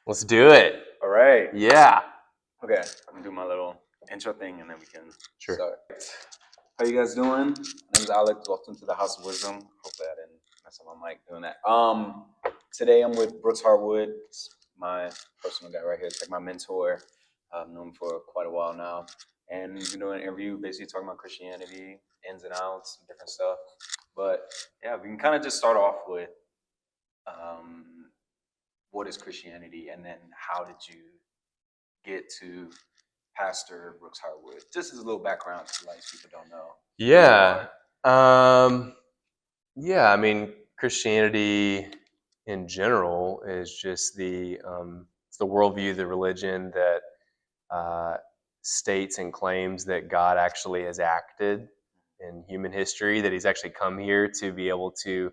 Let's do it. All right. Yeah. Okay. I'm gonna do my little intro thing, and then we can Sure. start. How you guys doing? My name is Alex. Welcome to the House of Wisdom. Hopefully, I didn't mess up my mic doing that. Today I'm with Brooks Harwood. It's my personal guy right here. It's like my mentor. I've known him for quite a while now, and we're doing an interview, basically talking about Christianity, ins and outs, and different stuff. But yeah, we can kind of just start off with um, what is Christianity, and then how did you get to Pastor Brooks Harwood? Just as a little background, because a lot of people don't know. Yeah. Yeah. I mean, Christianity in general is just it's the worldview, the religion that uh, states and claims that God actually has acted in human history, that He's actually come here to be able to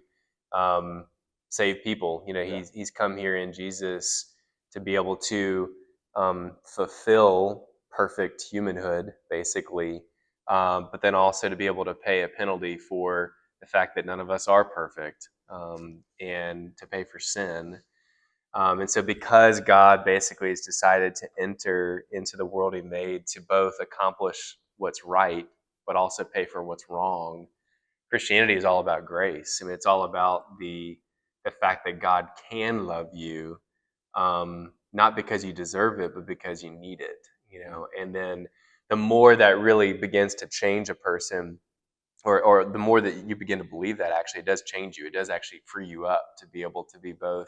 um, save people. You know, Yeah. He's come here in Jesus to be able to fulfill perfect humanhood, basically, but then also to be able to pay a penalty for the fact that none of us are perfect, and to pay for sin. And so, because God basically has decided to enter into the world He made to both accomplish what's right, but also pay for what's wrong, Christianity is all about grace. I mean, it's all about the fact that God can love you, not because you deserve it, but because you need it. You know, and then the more that really begins to change a person, or the more that you begin to believe that, actually, it does change you. It does actually free you up to be able to be both,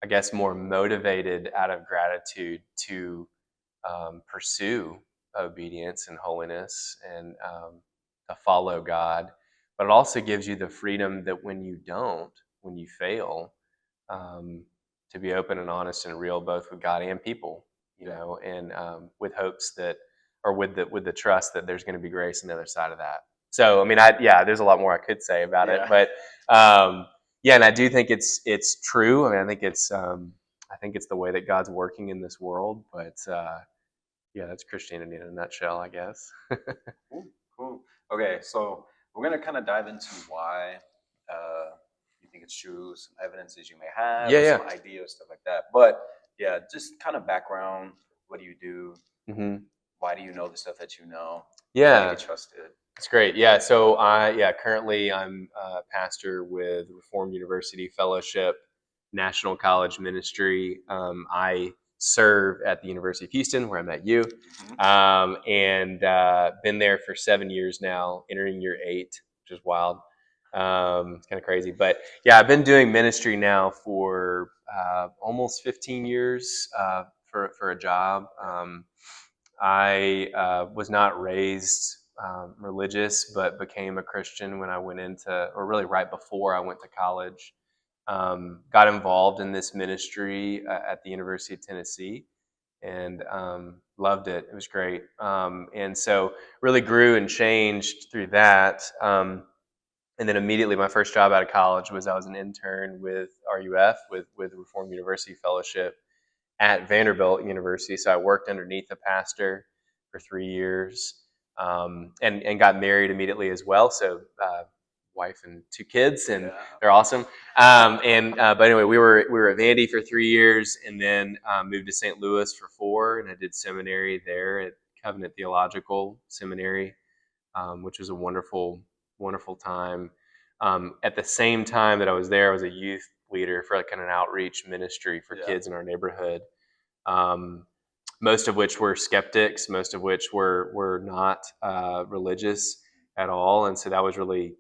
I guess, more motivated out of gratitude to pursue obedience and holiness, and to follow God. But it also gives you the freedom that when you don't, when you fail, um, to be open and honest and real, both with God and people, and with hopes that, or with the trust that there's going to be grace on the other side of that. So, I mean, there's a lot more I could say about it, but yeah, and I do think it's true. I mean, I think it's the way that God's working in this world. But yeah, that's Christianity in a nutshell, I guess. Cool. Okay, so we're gonna kind of dive into why you think it's true, some evidences you may have, Yeah, or yeah. some ideas, stuff like that. But yeah, just kind of background. What do you do? Hmm. Why do you know the stuff that you know? Why do you Yeah, get trusted? that's great. Yeah, so currently I'm a pastor with Reformed University Fellowship, National College Ministry. I serve at the University of Houston, where I met you, and been there for 7 years now, entering year 8, which is wild. It's kind of crazy, but yeah, I've been doing ministry now for almost 15 years, for a job. I was not raised religious, but became a Christian when I went into, or really right before I went to college. Got involved in this ministry at the University of Tennessee, and loved it. It was great. And so really grew and changed through that. And then immediately my first job out of college was I was an intern with RUF, with Reformed University Fellowship at Vanderbilt University. So I worked underneath a pastor for 3 years, and got married immediately as well. So wife and 2 kids, and they're awesome. But anyway, we were at Vandy for 3 years, and then moved to St. Louis for 4, and I did seminary there at Covenant Theological Seminary, which was a wonderful time. At the same time that I was there, I was a youth leader for like an outreach ministry for kids in our neighborhood. Um, most of which were skeptics, most of which were not religious at all, and so that was really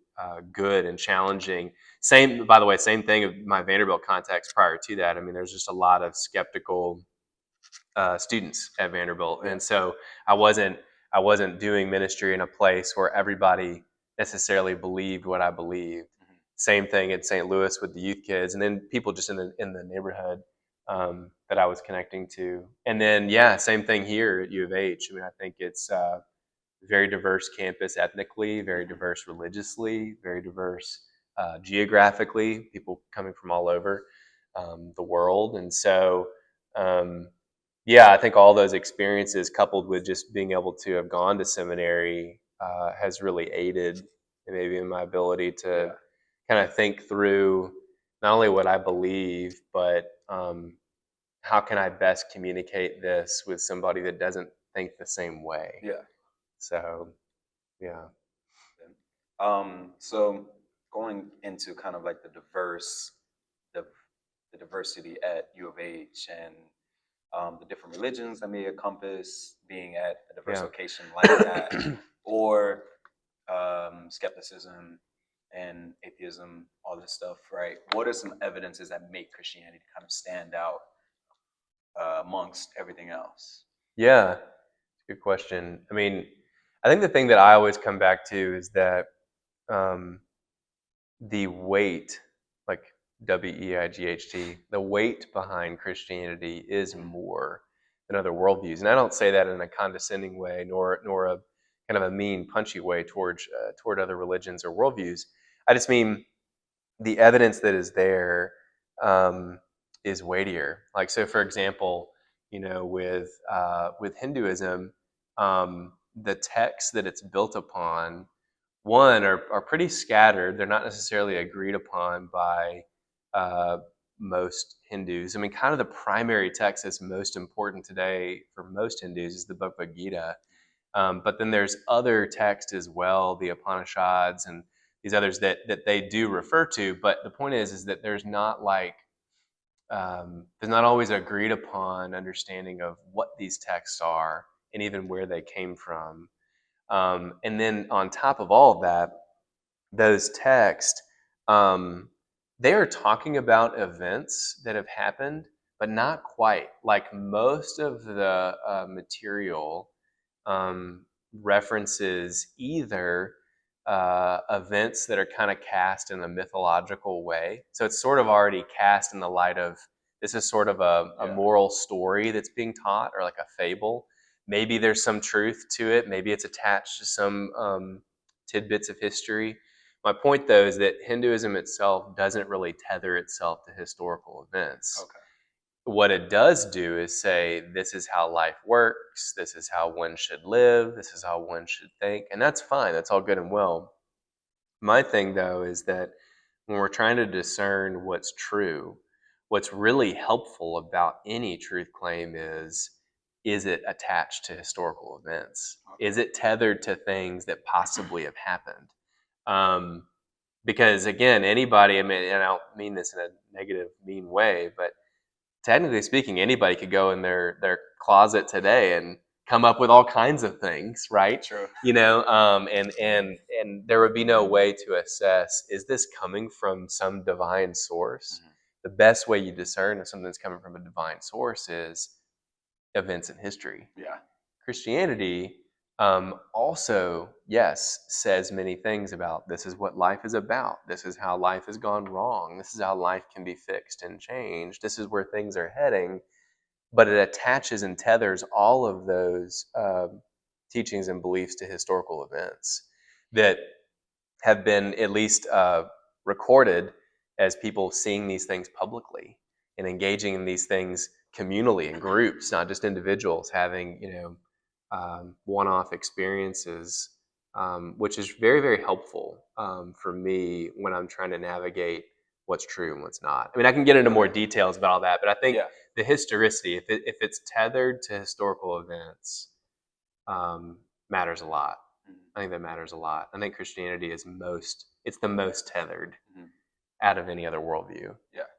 good and challenging. By the way, same thing of my Vanderbilt context prior to that. I mean, there's just a lot of skeptical students at Vanderbilt, and so I wasn't doing ministry in a place where everybody necessarily believed what I believed. Same thing at St. Louis with the youth kids, and then people just in the neighborhood that I was connecting to. And then same thing here at U of H. I mean, I think it's very diverse campus ethnically, very diverse religiously, very diverse geographically. People coming from all over the world, and so. I think all those experiences, coupled with just being able to have gone to seminary, has really aided maybe in my ability to kind of think through not only what I believe, but how can I best communicate this with somebody that doesn't think the same way? Yeah. So, yeah. So going into kind of like the diversity at U of H and the different religions that may encompass being at a diverse Yeah. location like that, or skepticism and atheism, all this stuff, right? What are some evidences that make Christianity kind of stand out amongst everything else? Yeah, good question. I mean, I think the thing that I always come back to is that um, the weight, like WEIGHT, the weight behind Christianity is more than other worldviews. And I don't say that in a condescending way, nor a kind of a mean, punchy way toward other religions or worldviews. I just mean the evidence that is there is weightier. Like, so, for example, with Hinduism, the texts that it's built upon, one, are pretty scattered. They're not necessarily agreed upon by uh, most Hindus. I mean, kind of the primary text that's most important today for most Hindus is the Bhagavad Gita. But then there's other texts as well, the Upanishads and these others that they do refer to. But the point is that there's not there's not always agreed upon understanding of what these texts are and even where they came from. And then on top of all of that, those texts, they are talking about events that have happened, but not quite. Like most of the material references either events that are kind of cast in a mythological way. So it's sort of already cast in the light of this is sort of a moral story that's being taught, or like a fable. Maybe there's some truth to it. Maybe it's attached to some tidbits of history. My point, though, is that Hinduism itself doesn't really tether itself to historical events. Okay. What it does do is say, this is how life works, this is how one should live, this is how one should think, and that's fine, that's all good and well. My thing, though, is that when we're trying to discern what's true, what's really helpful about any truth claim is it attached to historical events? Is it tethered to things that possibly have happened? Because again, anybody, I mean, and I don't mean this in a negative, mean way, but technically speaking, anybody could go in their closet today and come up with all kinds of things, right? True. And there would be no way to assess, is this coming from some divine source? Mm-hmm. The best way you discern if something's coming from a divine source is events in history. Yeah. Christianity also, yes, says many things about this is what life is about. This is how life has gone wrong. This is how life can be fixed and changed. This is where things are heading. But it attaches and tethers all of those teachings and beliefs to historical events that have been at least recorded as people seeing these things publicly and engaging in these things communally in groups, not just individuals having, one-off experiences, which is very, very helpful for me when I'm trying to navigate what's true and what's not. I mean, I can get into more details about all that, but I think the historicity, if it's tethered to historical events, matters a lot. I think that matters a lot. I think Christianity is it's the most tethered out of any other worldview.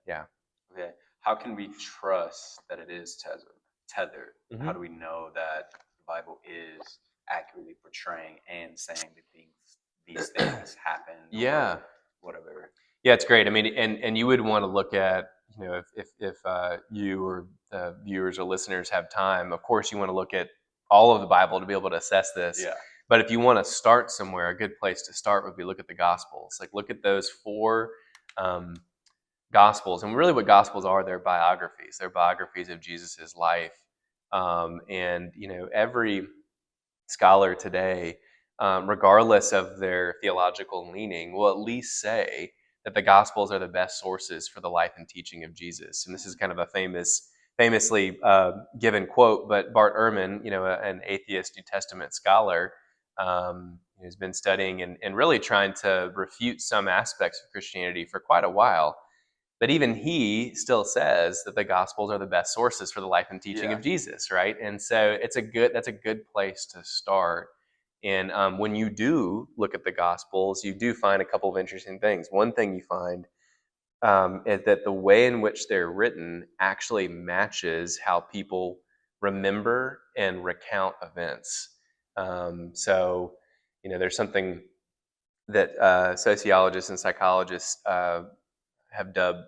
Yeah. Okay. How can we trust that it is tethered? Mm-hmm. How do we know that the Bible is accurately portraying and saying that these things happen? Yeah. Or whatever. Yeah, it's great. I mean, and you would want to look at, if you or the viewers or listeners have time, of course you want to look at all of the Bible to be able to assess this. Yeah. But if you want to start somewhere, a good place to start would be look at the Gospels. Like, look at those four Gospels. And really what Gospels are, they're biographies. They're biographies of Jesus's life. And every scholar today, regardless of their theological leaning, will at least say that the Gospels are the best sources for the life and teaching of Jesus. And this is kind of a famously given quote, but Bart Ehrman, an atheist New Testament scholar, who's been studying and really trying to refute some aspects of Christianity for quite a while, But even he still says that the Gospels are the best sources for the life and teaching Yeah. of Jesus, right? And so that's a good place to start. And when you do look at the Gospels, you do find a couple of interesting things. One thing you find is that the way in which they're written actually matches how people remember and recount events. So, there's something that sociologists and psychologists have dubbed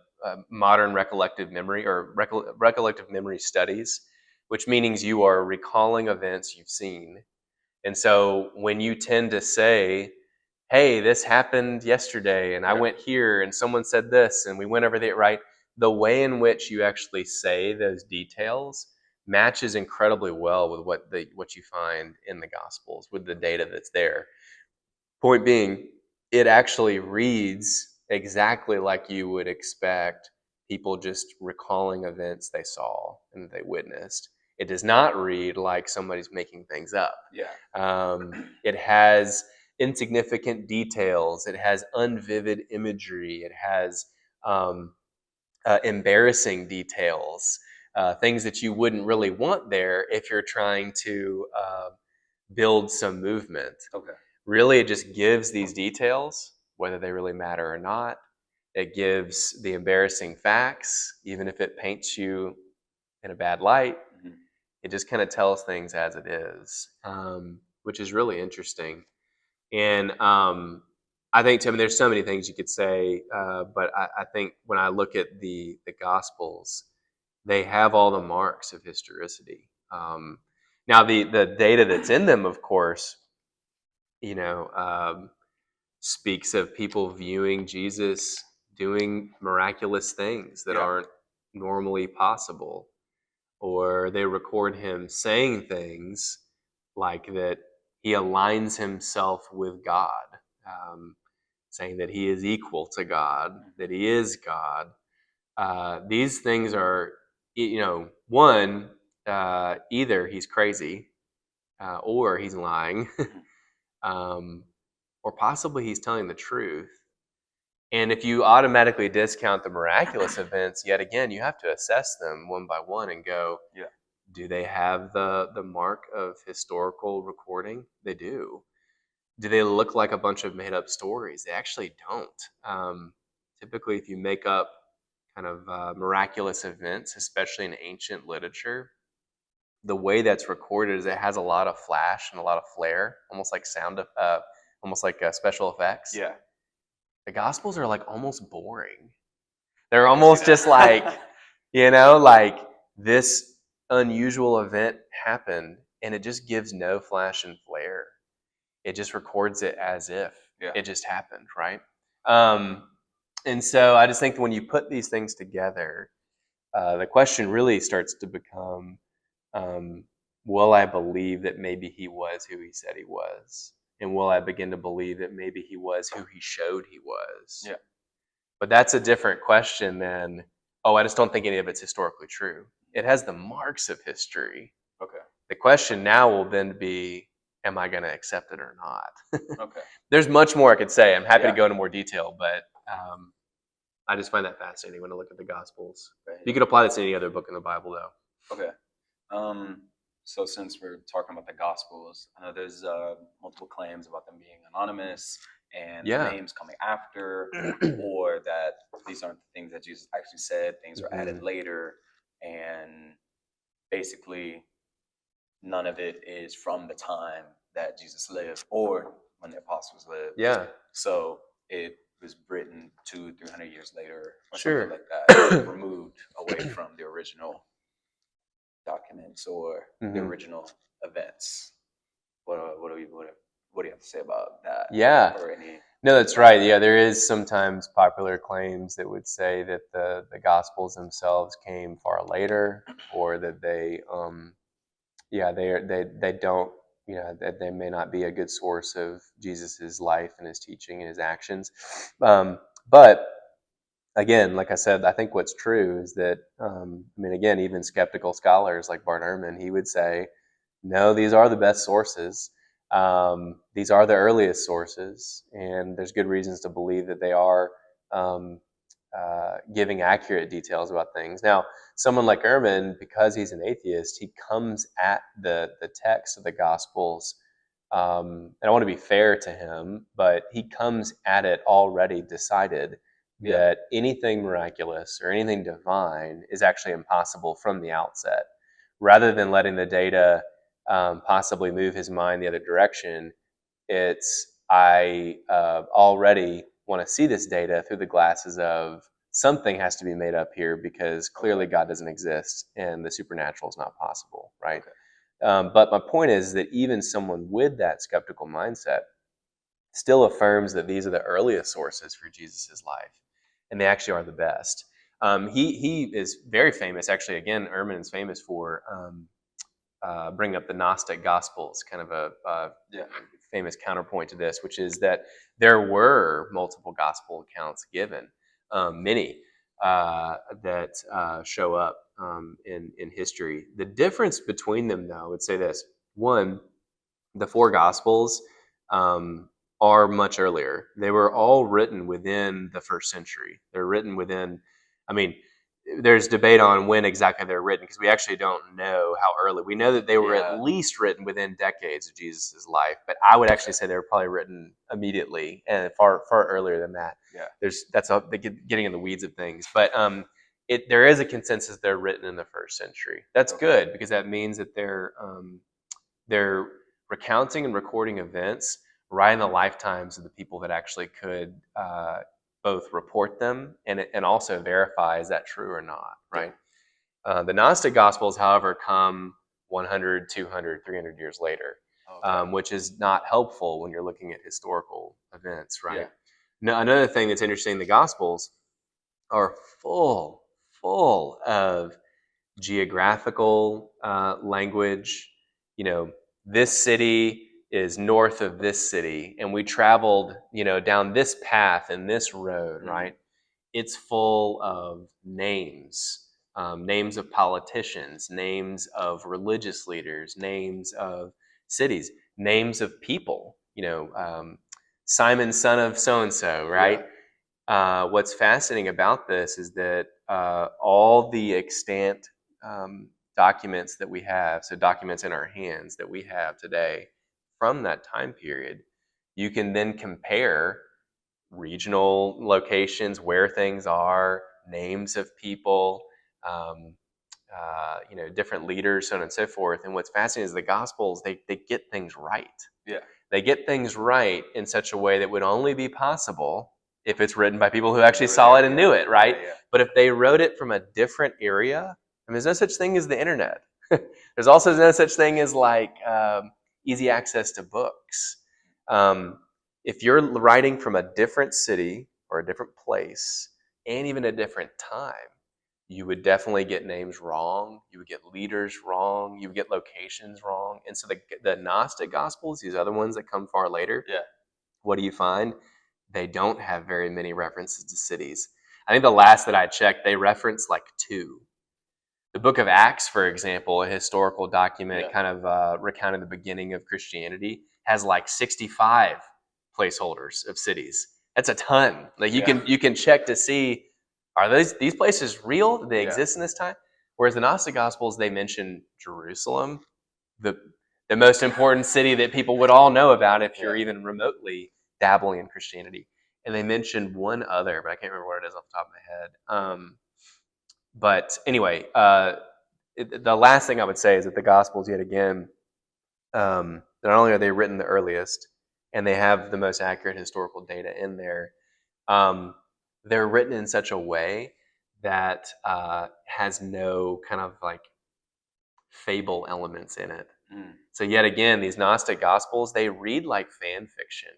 modern recollective memory or recollective memory studies, which means you are recalling events you've seen. And so when you tend to say, hey, this happened yesterday and I went here and someone said this and we went over there, right? The way in which you actually say those details matches incredibly well with what you find in the Gospels, with the data that's there. Point being, it actually reads exactly like you would expect people just recalling events they saw and they witnessed. It does not read like somebody's making things up. It has insignificant details. It has unvivid imagery. It has embarrassing details, things that you wouldn't really want there if you're trying to build some movement. Okay. Really, it just gives these details, whether they really matter or not. It gives the embarrassing facts, even if it paints you in a bad light. Mm-hmm. It just kind of tells things as it is, which is really interesting. And I think, Tim, there's so many things you could say, but I think when I look at the Gospels, they have all the marks of historicity. Now, the data that's in them, of course, speaks of people viewing Jesus doing miraculous things that aren't normally possible, or they record him saying things like that he aligns himself with God, saying that he is equal to God, that he is God. These things are, one, either he's crazy or he's lying. Or possibly he's telling the truth. And if you automatically discount the miraculous events, yet again, you have to assess them one by one and go, do they have the mark of historical recording? They do. Do they look like a bunch of made up stories? They actually don't. Typically, if you make up kind of miraculous events, especially in ancient literature, the way that's recorded is it has a lot of flash and a lot of flair, almost like almost like special effects. Yeah. The Gospels are like almost boring. They're almost just like, like this unusual event happened and it just gives no flash and flare. It just records it as if it just happened, right? And so I just think when you put these things together, the question really starts to become, will I believe that maybe he was who he said he was? And will I begin to believe that maybe he was who he showed he was? Yeah. But that's a different question than, I just don't think any of it's historically true. It has the marks of history. Okay. The question now will then be, am I going to accept it or not? Okay. There's much more I could say. I'm happy to go into more detail, but I just find that fascinating when I look at the Gospels. Okay. You could apply this to any other book in the Bible, though. Okay. So since we're talking about the Gospels, I know there's multiple claims about them being anonymous and the names coming after, or that these aren't the things that Jesus actually said, things are added later, and basically none of it is from the time that Jesus lived or when the apostles lived. Yeah. So it was written 200-300 years later or Sure. something like that, removed away from the original documents or the original events. What do you have to say about that? Yeah. Or any? No, that's right. Yeah, there is sometimes popular claims that would say that the Gospels themselves came far later, or that they they don't, that they may not be a good source of Jesus's life and his teaching and his actions. But again, like I said, I think what's true is that, again, even skeptical scholars like Bart Ehrman, he would say, no, these are the best sources. These are the earliest sources, and there's good reasons to believe that they are giving accurate details about things. Now, someone like Ehrman, because he's an atheist, he comes at the text of the Gospels, and I want to be fair to him, but he comes at it already decided that anything miraculous or anything divine is actually impossible from the outset. Rather than letting the data possibly move his mind the other direction, it's I already want to see this data through the glasses of something has to be made up here because clearly God doesn't exist and the supernatural is not possible, right? But my point is that even someone with that skeptical mindset still affirms that these are the earliest sources for Jesus's life, and they actually are the best. He is very famous, actually. Again, Ehrman is famous for bringing up the Gnostic Gospels, kind of a famous counterpoint to this, which is that there were multiple gospel accounts given, many that show up in history. The difference between them, though, I would say this: one, the four Gospels are much earlier. They were all written within the first century. They're written within, I mean, there's debate on when exactly they're written because we actually don't know how early. We know that they were at least written within decades of Jesus's life, but I would actually say they were probably written immediately and far earlier than that. That's getting in the weeds of things, but there is a consensus they're written in the first century. That's good because that means that they're recounting and recording events right in the lifetimes of the people that actually could both report them and also verify, is that true or not, right? The Gnostic Gospels, however, come 100, 200, 300 years later, which is not helpful when you're looking at historical events, right? Now, another thing that's interesting, the Gospels are full of geographical language. This city is north of this city, and we traveled, down this path and this road, right? It's full of names, names of politicians, names of religious leaders, names of cities, names of people, Simon, son of so-and-so, right? What's fascinating about this is that all the extant documents that we have, so documents in our hands that we have today from that time period, you can then compare regional locations, where things are, names of people, different leaders, so on and so forth. And what's fascinating is the Gospels, they get things right. They get things right in such a way that would only be possible if it's written by people who actually saw it and knew it, right? But if they wrote it from a different area, there's no such thing as the internet. There's also no such thing as easy access to books. If you're writing from a different city or a different place and even a different time, you would definitely get names wrong. You would get leaders wrong. You would get locations wrong. And so the Gnostic Gospels, these other ones that come far later, what do you find? They don't have very many references to cities. I think the last that I checked, they reference 2. The book of Acts, for example, a historical document kind of recounting the beginning of Christianity, has 65 placeholders of cities. That's a ton. You can check to see, are these places real? Do they exist in this time? Whereas the Gnostic Gospels, they mention Jerusalem, the most important city that people would all know about if you're even remotely dabbling in Christianity. And they mentioned one other, but I can't remember what it is off the top of my head. But anyway, the last thing I would say is that the Gospels, yet again, not only are they written the earliest, and they have the most accurate historical data in there, they're written in such a way that has no kind of fable elements in it. So yet again, these Gnostic Gospels, they read like fan fiction.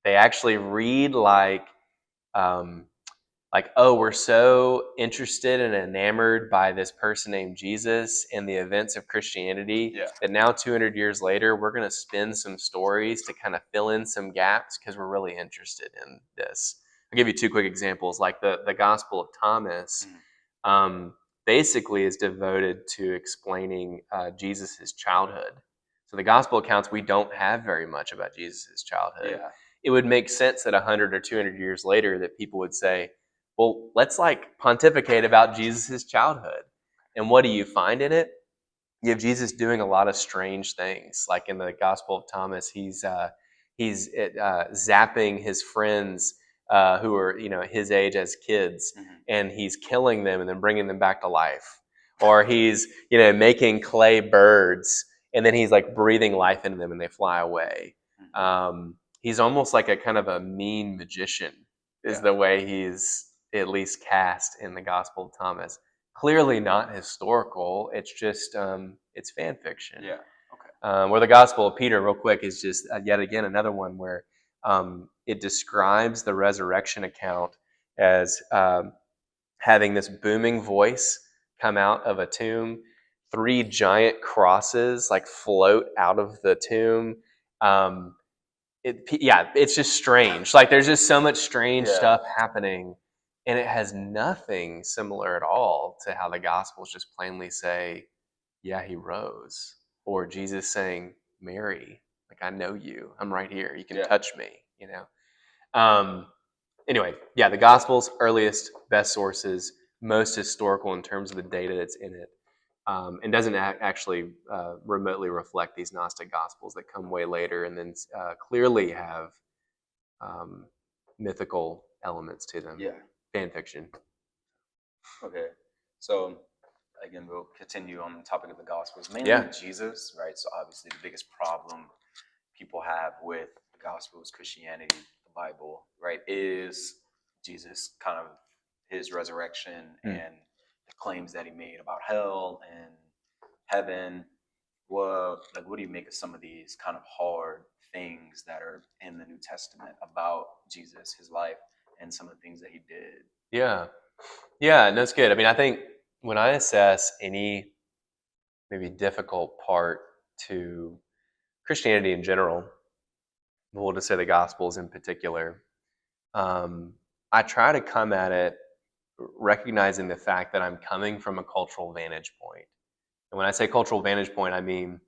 They actually read oh, we're so interested and enamored by this person named Jesus and the events of Christianity that now 200 years later, we're going to spin some stories to kind of fill in some gaps because we're really interested in this. I'll give you 2 quick examples. The Gospel of Thomas basically is devoted to explaining Jesus' childhood. So the Gospel accounts, we don't have very much about Jesus' childhood. It would make sense that 100 or 200 years later that people would say, well, let's like pontificate about Jesus' childhood. And what do you find in it? You have Jesus doing a lot of strange things. Like in the Gospel of Thomas, he's zapping his friends who are his age as kids, and he's killing them and then bringing them back to life. Or he's making clay birds, and then he's like breathing life into them, and they fly away. He's almost like a kind of a mean magician, is the way he's at least cast in the Gospel of Thomas. Clearly not historical. It's just it's fan fiction. Yeah. Okay. Where the Gospel of Peter, real quick, is just yet again another one where it describes the resurrection account as having this booming voice come out of a tomb, 3 giant crosses like float out of the tomb. It's just strange. Like there's just so much strange stuff happening, and it has nothing similar at all to how the Gospels just plainly say, "Yeah, he rose," or Jesus saying, "Mary, like I know you. I'm right here. You can touch me." Anyway, the Gospels, earliest, best sources, most historical in terms of the data that's in it. And doesn't actually remotely reflect these Gnostic Gospels that come way later and then clearly have mythical elements to them. Yeah. Fan fiction. Okay. So, again, we'll continue on the topic of the Gospels, mainly Jesus, right? So, obviously, the biggest problem people have with the Gospels, Christianity, the Bible, right, is Jesus, kind of his resurrection and the claims that he made about hell and heaven. Well, like, what do you make of some of these kind of hard things that are in the New Testament about Jesus, his life, and some of the things that he did? Yeah, no, it's good. I mean, I think when I assess any maybe difficult part to Christianity in general, we'll just say the Gospels in particular, I try to come at it recognizing the fact that I'm coming from a cultural vantage point. And when I say cultural vantage point, I mean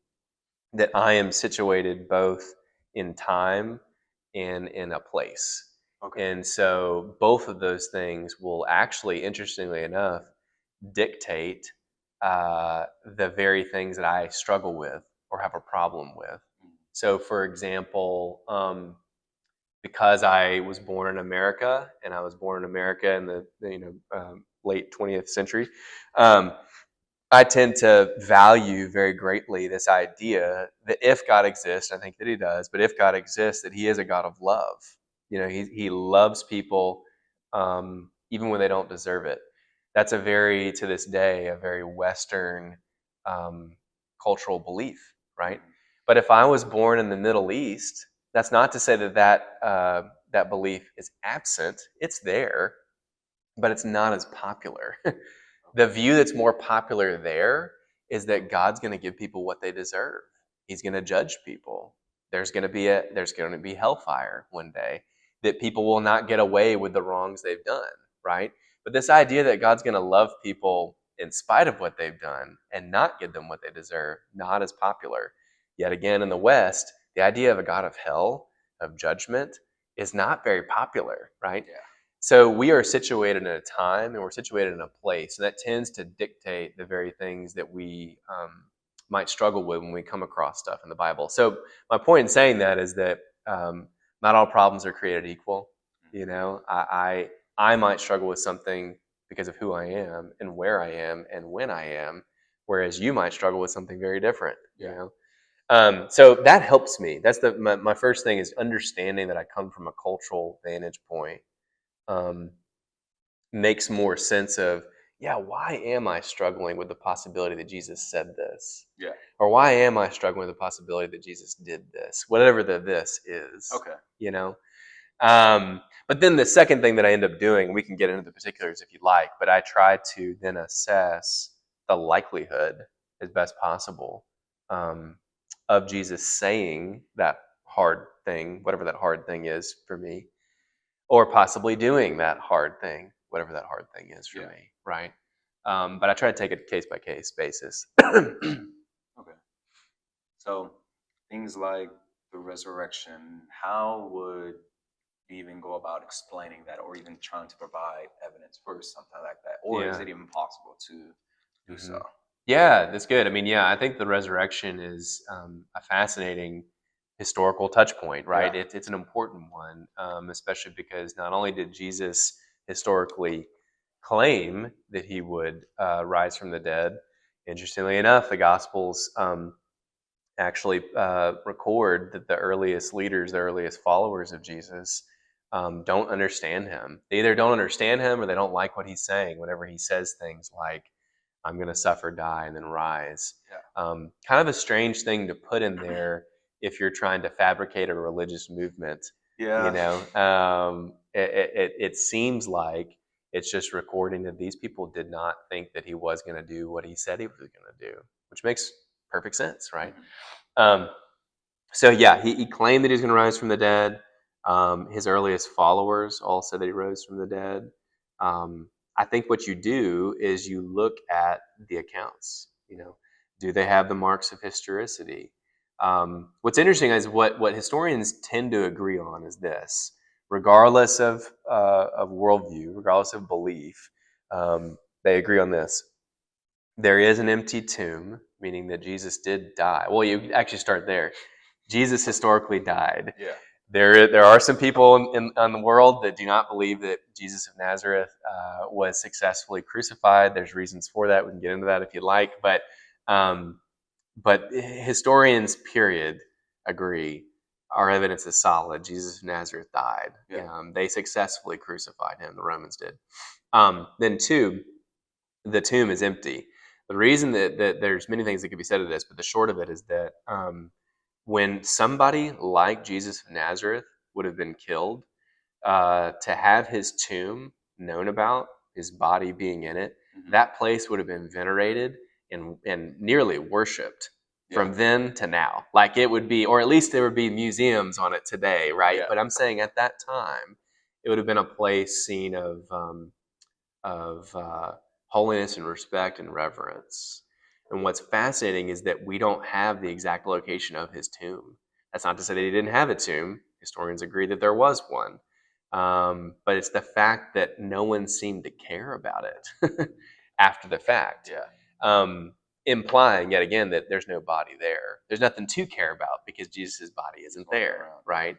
that I am situated both in time and in a place. Okay. And so both of those things will actually, interestingly enough, dictate the very things that I struggle with or have a problem with. So, for example, because I was born in America, and I was born in America in the late 20th century, I tend to value very greatly this idea that if God exists, I think that he does, but if God exists, that he is a God of love. He loves people even when they don't deserve it. That's to this day, a very Western cultural belief, right? But if I was born in the Middle East, that's not to say that belief is absent. It's there, but it's not as popular. The view that's more popular there is that God's going to give people what they deserve. He's going to judge people. There's going to be hellfire one day, that people will not get away with the wrongs they've done, right? But this idea that God's going to love people in spite of what they've done and not give them what they deserve, not as popular. Yet again, in the West, the idea of a God of hell, of judgment, is not very popular, right? Yeah. So we are situated in a time and we're situated in a place, and that tends to dictate the very things that we might struggle with when we come across stuff in the Bible. So my point in saying that is that not all problems are created equal. I might struggle with something because of who I am and where I am and when I am, whereas you might struggle with something very different. So that helps me. That's my first thing, is understanding that I come from a cultural vantage point. Makes more sense of, why am I struggling with the possibility that Jesus said this? Yeah. Or why am I struggling with the possibility that Jesus did this? Whatever this is. Okay. But then the second thing that I end up doing, we can get into the particulars if you like, but I try to then assess the likelihood as best possible of Jesus saying that hard thing, whatever that hard thing is for me, or possibly doing that hard thing, whatever that hard thing is for me, right? But I try to take it case by case basis. Okay. So things like the resurrection, how would do you even go about explaining that, or even trying to provide evidence for something like that? Or is it even possible to do so? Yeah, that's good. I mean, yeah, I think the resurrection is a fascinating historical touch point, right? Yeah. It's an important one, especially because not only did Jesus historically claim that he would rise from the dead, interestingly enough, the Gospels actually record that the earliest leaders, the earliest followers of Jesus, don't understand him. They either don't understand him or they don't like what he's saying whenever he says things like, I'm going to suffer, die, and then rise. Yeah. Kind of a strange thing to put in there if you're trying to fabricate a religious movement. Yeah. It seems like it's just recording that these people did not think that he was going to do what he said he was going to do, which makes perfect sense, right? Um, so yeah, he claimed that he was going to rise from the dead. His earliest followers all said that he rose from the dead. I think what you do is you look at the accounts. Do they have the marks of historicity? What's interesting is what historians tend to agree on is this: regardless of worldview, regardless of belief, they agree on this. There is an empty tomb, meaning that Jesus did die. Well, you actually start there. Jesus historically died. Yeah. There are some people in the world that do not believe that Jesus of Nazareth was successfully crucified. There's reasons for that. We can get into that if you'd like. But historians, period, agree. Our evidence is solid. Jesus of Nazareth died. Yeah. They successfully crucified him. The Romans did. Then two, the tomb is empty. The reason that there's many things that could be said to this, but the short of it is that when somebody like Jesus of Nazareth would have been killed, to have his tomb known about, his body being in it, that place would have been venerated and nearly worshipped from then to now. Like it would be, or at least there would be museums on it today, right? Yeah. But I'm saying at that time, it would have been a place seen of holiness and respect and reverence. And what's fascinating is that we don't have the exact location of his tomb. That's not to say that he didn't have a tomb. Historians agree that there was one. But it's the fact that no one seemed to care about it after the fact. Yeah. Implying yet again that there's no body there. There's nothing to care about because Jesus' body isn't there, right?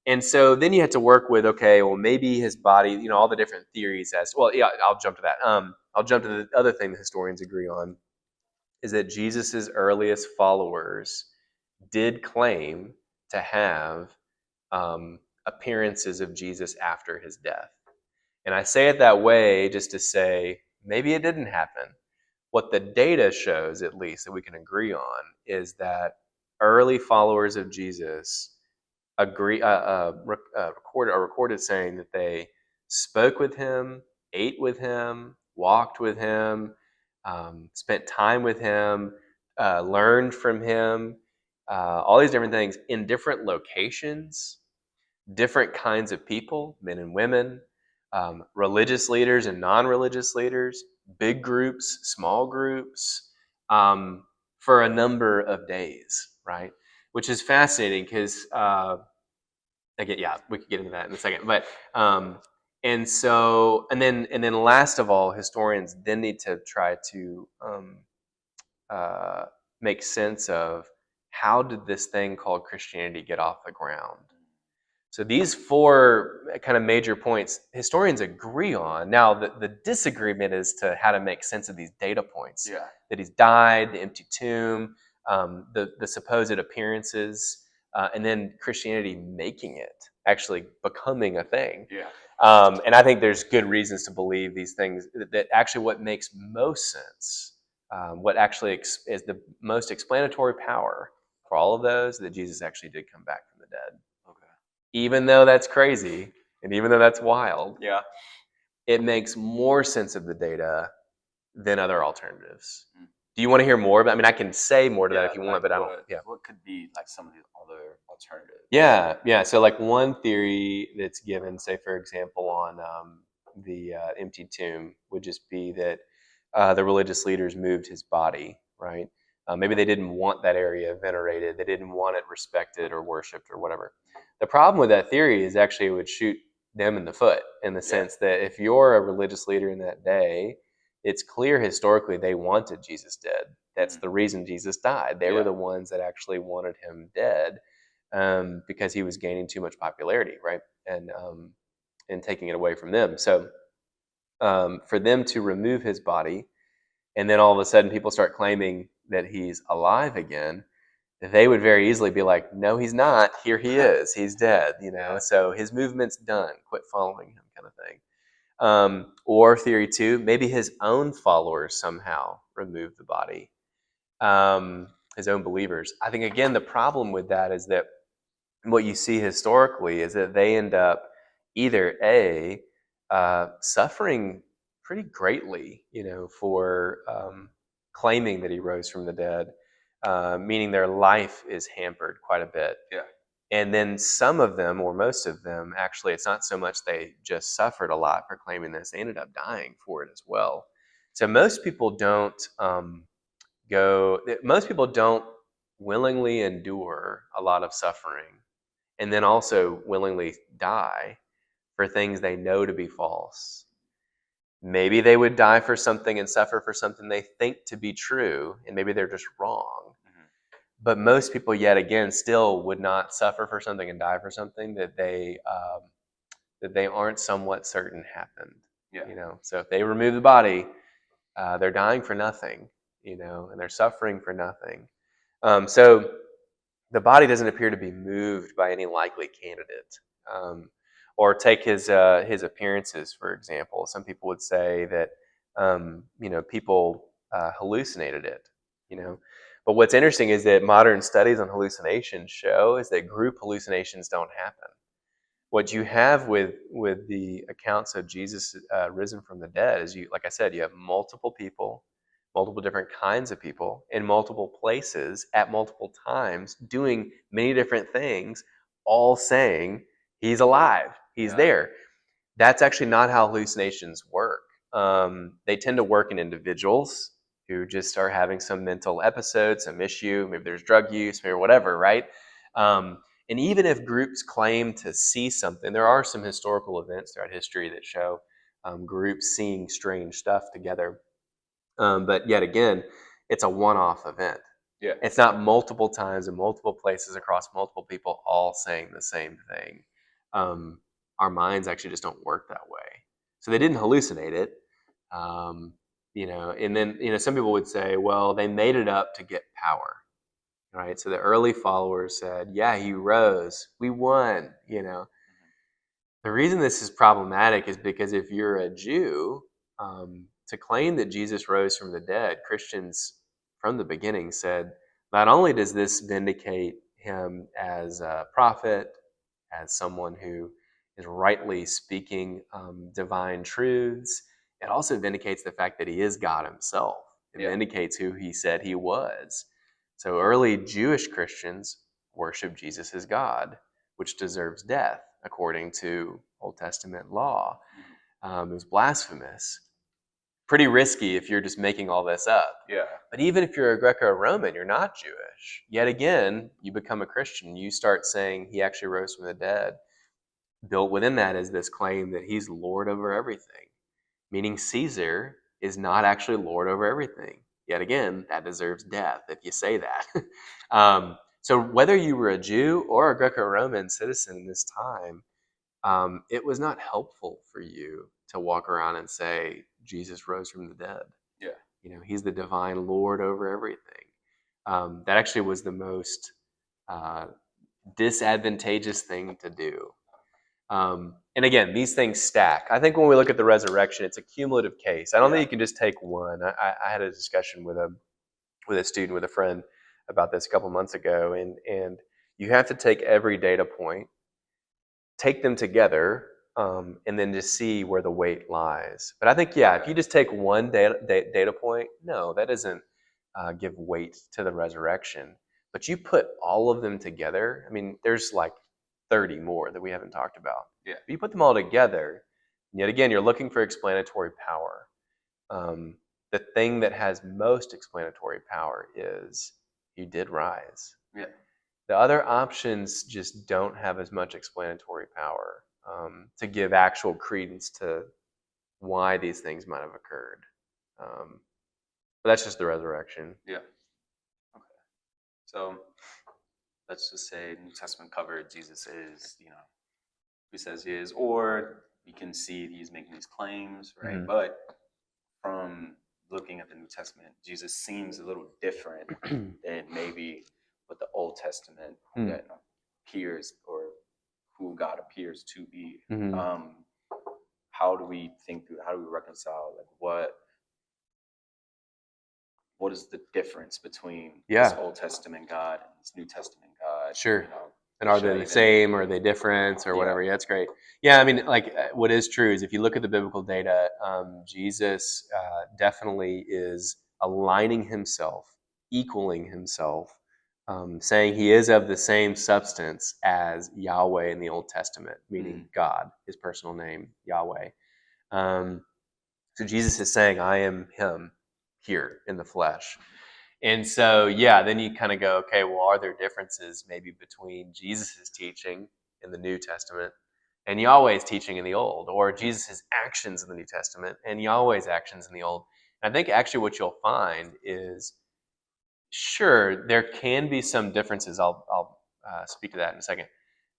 And so then you have to work with, okay, well, maybe his body, all the different theories well, yeah, I'll jump to that. I'll jump to the other thing that historians agree on is that Jesus's earliest followers did claim to have appearances of Jesus after his death. And I say it that way just to say maybe it didn't happen. What the data shows, at least, that we can agree on, is that early followers of Jesus recorded saying that they spoke with him, ate with him, walked with him, spent time with him, learned from him, all these different things in different locations, different kinds of people, men and women, religious leaders and non-religious leaders, big groups, small groups, for a number of days, right? Which is fascinating because again, yeah, we could get into that in a second. But and then last of all, historians then need to try to uh, make sense of how did this thing called Christianity get off the ground. So these four kind of major points historians agree on. Now the disagreement is to how to make sense of these data points. Yeah. That he's died, the empty tomb, the supposed appearances, and then Christianity making it, actually becoming a thing. Yeah. And I think there's good reasons to believe these things. That actually what makes most sense, what actually is the most explanatory power for all of those, that Jesus actually did come back from the dead. Even though that's crazy, and even though that's wild, Yeah. it makes more sense of the data than other alternatives. Do you want to hear more about? I mean, I can say more to that if you want, but I don't. Yeah. What could be like some of the other alternatives? Yeah. So, like one theory that's given, say for example, on the empty tomb, would just be that the religious leaders moved his body, right? Maybe they didn't want that area venerated. They didn't want it respected or worshipped or whatever. The problem with that theory is actually it would shoot them in the foot, in the sense that if you're a religious leader in that day, it's clear historically they wanted Jesus dead. That's the reason Jesus died. They were the ones that actually wanted him dead, because he was gaining too much popularity, right? And taking it away from them. So for them to remove his body, and then all of a sudden people start claiming that he's alive again, they would very easily be like, no, he's not. Here he is. He's dead, So his movement's done. Quit following him, kind of thing. Or theory two, maybe his own followers somehow removed the body, his own believers. I think, again, the problem with that is that what you see historically is that they end up either suffering pretty greatly, for claiming that he rose from the dead, meaning their life is hampered quite a bit. Yeah. And then some of them, or most of them, actually, it's not so much they just suffered a lot for claiming this; they ended up dying for it as well. So most people don't Most people don't willingly endure a lot of suffering, and then also willingly die for things they know to be false. Maybe they would die for something and suffer for something they think to be true, and maybe they're just wrong. But most people, yet again, still would not suffer for something and die for something that they aren't somewhat certain happened. So if they remove the body, they're dying for nothing, and they're suffering for nothing. So the body doesn't appear to be moved by any likely candidate. Or take his appearances, for example. Some people would say that people hallucinated it. But what's interesting is that modern studies on hallucinations show is that group hallucinations don't happen. What you have with the accounts of Jesus risen from the dead is, like I said, you have multiple people, multiple different kinds of people in multiple places at multiple times doing many different things, all saying he's alive, he's there. That's actually not how hallucinations work. They tend to work in individuals who just are having some mental episode, some issue, maybe there's drug use, maybe whatever, right? And even if groups claim to see something, there are some historical events throughout history that show groups seeing strange stuff together. But yet again, it's a one-off event. Yeah. It's not multiple times in multiple places across multiple people all saying the same thing. Our minds actually just don't work that way. So they didn't hallucinate it. And then, some people would say, well, they made it up to get power, right? So the early followers said, yeah, he rose. We won, The reason this is problematic is because if you're a Jew, to claim that Jesus rose from the dead, Christians from the beginning said, not only does this vindicate him as a prophet, as someone who is rightly speaking divine truths, it also vindicates the fact that he is God himself. It vindicates who he said he was. So early Jewish Christians worship Jesus as God, which deserves death according to Old Testament law. It was blasphemous. Pretty risky if you're just making all this up. Yeah. But even if you're a Greco-Roman, you're not Jewish. Yet again, you become a Christian. You start saying he actually rose from the dead. Built within that is this claim that he's Lord over everything, meaning Caesar is not actually Lord over everything. Yet again, that deserves death if you say that. So whether you were a Jew or a Greco-Roman citizen in this time, it was not helpful for you to walk around and say Jesus rose from the dead. Yeah. He's the divine Lord over everything. That actually was the most disadvantageous thing to do. And again, these things stack. I think when we look at the resurrection, it's a cumulative case. I don't think you can just take one. I had a discussion with a student, with a friend, about this a couple months ago, and you have to take every data point, take them together, and then just see where the weight lies. But I think, if you just take one data point, no, that doesn't give weight to the resurrection. But you put all of them together, I mean, there's like 30 more that we haven't talked about. Yeah. But you put them all together, and yet again, you're looking for explanatory power. the thing that has most explanatory power is you did rise. Yeah. The other options just don't have as much explanatory power to give actual credence to why these things might have occurred. But that's just the resurrection. Yeah. Okay. So let's just say New Testament covered, Jesus is, who says he is, or you can see he's making these claims, right? Mhm. But from looking at the New Testament, Jesus seems a little different than maybe what the Old Testament appears, or who God appears to be. Mhm. How do we think through? How do we reconcile? Like, what is the difference between this Yeah, Old Testament God and this New Testament God? sure. And are Should they I the even? same? Or are they different? Or Yeah. whatever? Yeah, that's great. Yeah, I mean, like what is true is if you look at the biblical data, Jesus definitely is aligning himself, equaling himself, saying he is of the same substance as Yahweh in the Old Testament, meaning God, his personal name, Yahweh. Um, so Jesus is saying, I am him here in the flesh. And so, yeah, then you kind of go, okay, well, are there differences maybe between Jesus' teaching in the New Testament and Yahweh's teaching in the Old, or Jesus' actions in the New Testament and Yahweh's actions in the Old? And I think actually what you'll find is, sure, there can be some differences. I'll speak to that in a second.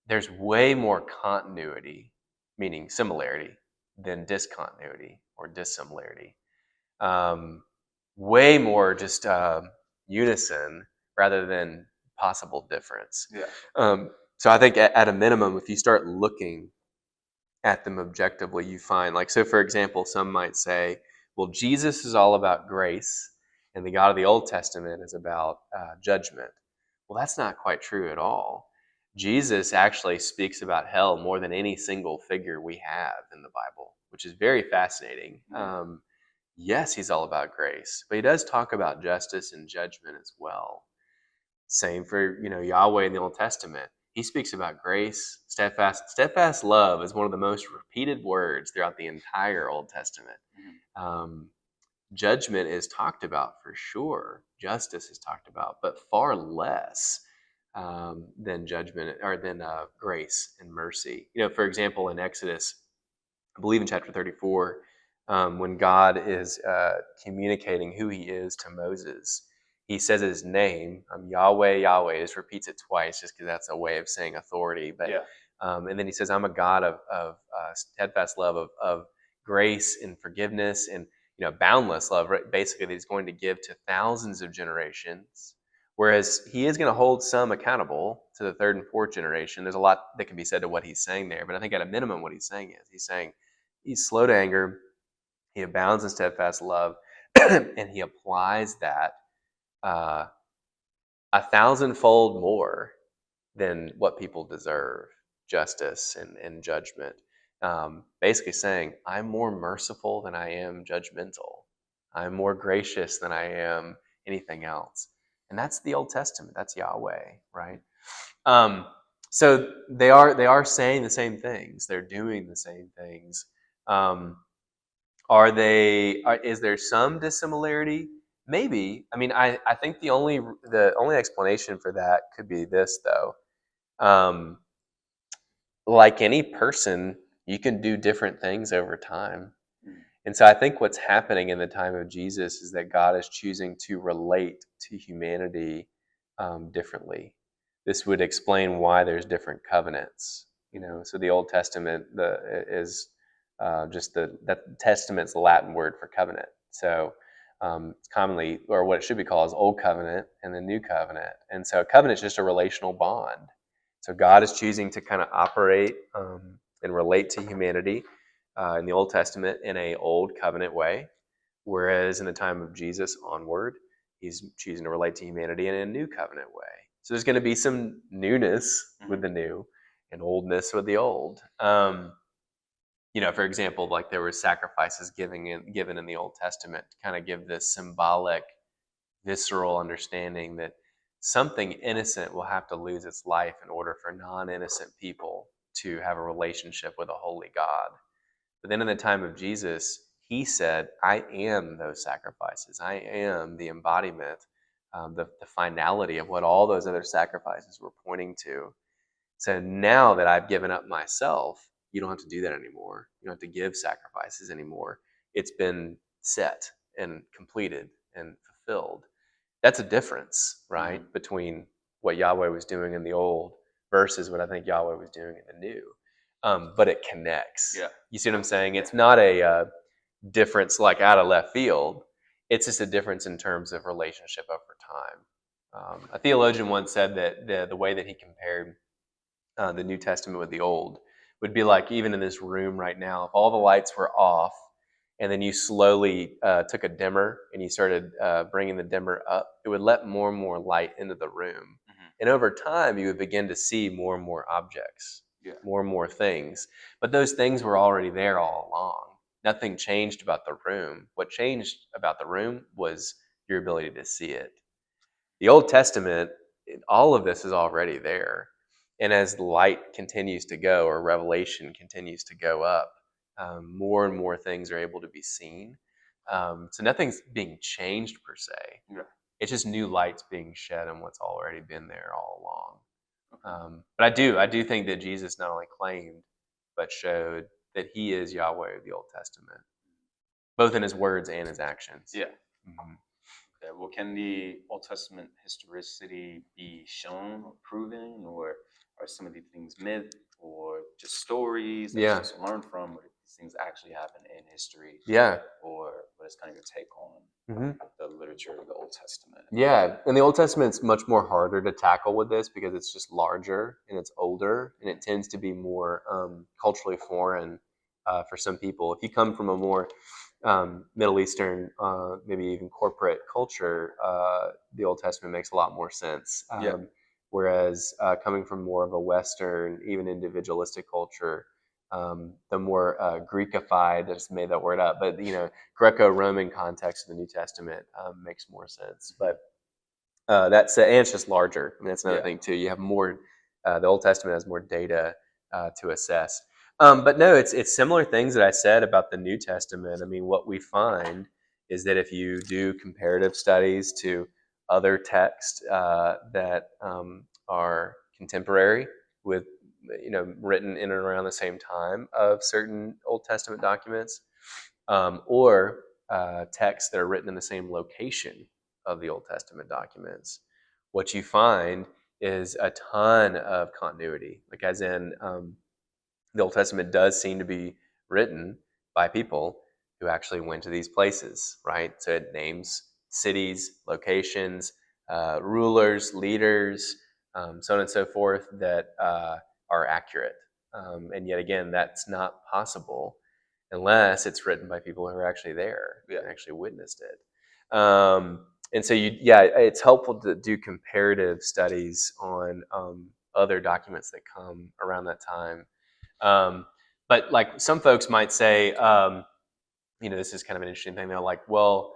There's way more continuity, meaning similarity, than discontinuity or dissimilarity. Um, Way more just unison rather than possible difference. Yeah. So I think at a minimum, if you start looking at them objectively, you find, like, so for example, some might say, well, Jesus is all about grace and the God of the Old Testament is about judgment. Well, that's not quite true at all. Jesus actually speaks about hell more than any single figure we have in the Bible, which is very fascinating. Yes, he's all about grace, but he does talk about justice and judgment as well. Same for, Yahweh in the Old Testament. He speaks about grace, steadfast love is one of the most repeated words throughout the entire Old Testament. Judgment is talked about for sure. Justice is talked about, but far less than judgment or than grace and mercy. For example, in Exodus, I believe in chapter 34, when God is communicating who he is to Moses, he says his name, Yahweh, Yahweh. He just repeats it twice just because that's a way of saying authority. But Yeah. and then he says, I'm a God of steadfast love, of grace and forgiveness and boundless love, right? Basically, that he's going to give to thousands of generations. Whereas he is going to hold some accountable to the third and fourth generation. There's a lot that can be said to what he's saying there. But I think at a minimum, what he's saying is he's slow to anger, he abounds in steadfast love, and he applies that uh, 1,000-fold more than what people deserve, justice and judgment. Basically saying, I'm more merciful than I am judgmental. I'm more gracious than I am anything else. And that's the Old Testament. That's Yahweh, right? So they are saying the same things. They're doing the same things. Is there some dissimilarity? Maybe. I mean, I think the only explanation for that could be this, though. Like any person, you can do different things over time. And so I think what's happening in the time of Jesus is that God is choosing to relate to humanity differently. This would explain why there's different covenants. So the Old Testament is that testament's the Latin word for covenant. So it's commonly, or what it should be called, is Old Covenant and the New Covenant. And so covenant is just a relational bond. So God is choosing to kind of operate and relate to humanity in the Old Testament in a old covenant way, whereas in the time of Jesus onward, he's choosing to relate to humanity in a new covenant way. So there's going to be some newness with the new and oldness with the old. For example, like there were sacrifices given in the Old Testament to kind of give this symbolic, visceral understanding that something innocent will have to lose its life in order for non-innocent people to have a relationship with a holy God. But then in the time of Jesus, he said, I am those sacrifices. I am the embodiment, the finality of what all those other sacrifices were pointing to. So now that I've given up myself, you don't have to do that anymore. You don't have to give sacrifices anymore. It's been set and completed and fulfilled. That's a difference, right, between what Yahweh was doing in the old versus what I think Yahweh was doing in the new. But it connects. Yeah. You see what I'm saying? It's not a difference like out of left field. It's just a difference in terms of relationship over time. A theologian once said that the way that he compared the New Testament with the Old would be like, even in this room right now, if all the lights were off and then you slowly took a dimmer and you started bringing the dimmer up, it would let more and more light into the room. And over time, you would begin to see more and more objects, more and more things. But those things were already there all along. Nothing changed about the room. What changed about the room was your ability to see it. The Old Testament, all of this is already there. And as light continues to go, or revelation continues to go up, more and more things are able to be seen. So nothing's being changed per se. Yeah. It's just new lights being shed on what's already been there all along. But I do think that Jesus not only claimed, but showed that he is Yahweh of the Old Testament, both in his words and his actions. Yeah. Okay. Well, can the Old Testament historicity be shown or proven, or are some of these things myth or just stories that you just learn from, or these things actually happen in history? Yeah. Or what is kind of your take on the literature of the Old Testament? Yeah, and the Old Testament's much more harder to tackle with this because it's just larger and it's older, and it tends to be more culturally foreign for some people. If you come from a more Middle Eastern, maybe even corporate culture, the Old Testament makes a lot more sense. Whereas coming from more of a Western, even individualistic culture, the more Greekified, I just made that word up, but Greco-Roman context of the New Testament makes more sense. But that's and it's just larger. I mean, that's another thing too. You have more. The Old Testament has more data to assess. But no, it's similar things that I said about the New Testament. I mean, what we find is that if you do comparative studies to other texts that are contemporary with, written in and around the same time of certain Old Testament documents, or texts that are written in the same location of the Old Testament documents, what you find is a ton of continuity. Like, as in, the Old Testament does seem to be written by people who actually went to these places, right? So it names cities, locations, rulers, leaders, so on and so forth, that are accurate. And yet again, that's not possible unless it's written by people who are actually there and actually witnessed it. And so, it's helpful to do comparative studies on other documents that come around that time. But like some folks might say, this is kind of an interesting thing. They're like, well,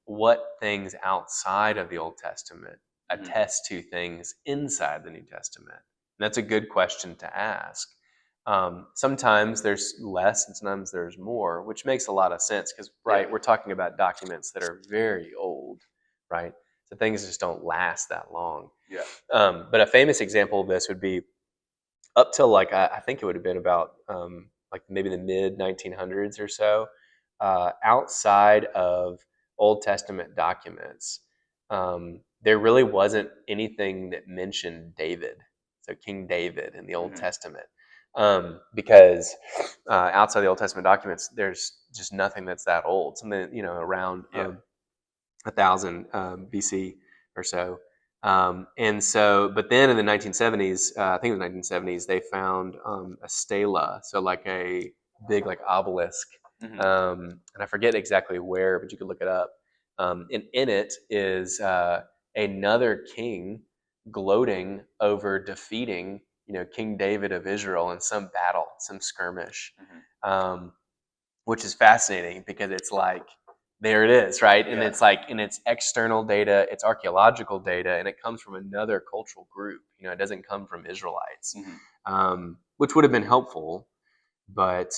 what things outside of the Old Testament attest to things inside the New Testament? And that's a good question to ask. Sometimes there's less and sometimes there's more, which makes a lot of sense because, we're talking about documents that are very old, right? So things just don't last that long. But a famous example of this would be up till I think it would have been about maybe the mid 1900s or so, outside of Old Testament documents, there really wasn't anything that mentioned David, so King David in the Old Testament, because outside the Old Testament documents, there's just nothing that's that old. Something around 1000 BC or so. And so, but then in the 1970s, I think it was 1970s, they found a stela, so like a big obelisk, and I forget exactly where, but you could look it up. And in it is another king gloating over defeating, King David of Israel in some battle, some skirmish, which is fascinating because it's like, there it is, right? And it's and it's external data, it's archaeological data, and it comes from another cultural group. It doesn't come from Israelites, which would have been helpful. But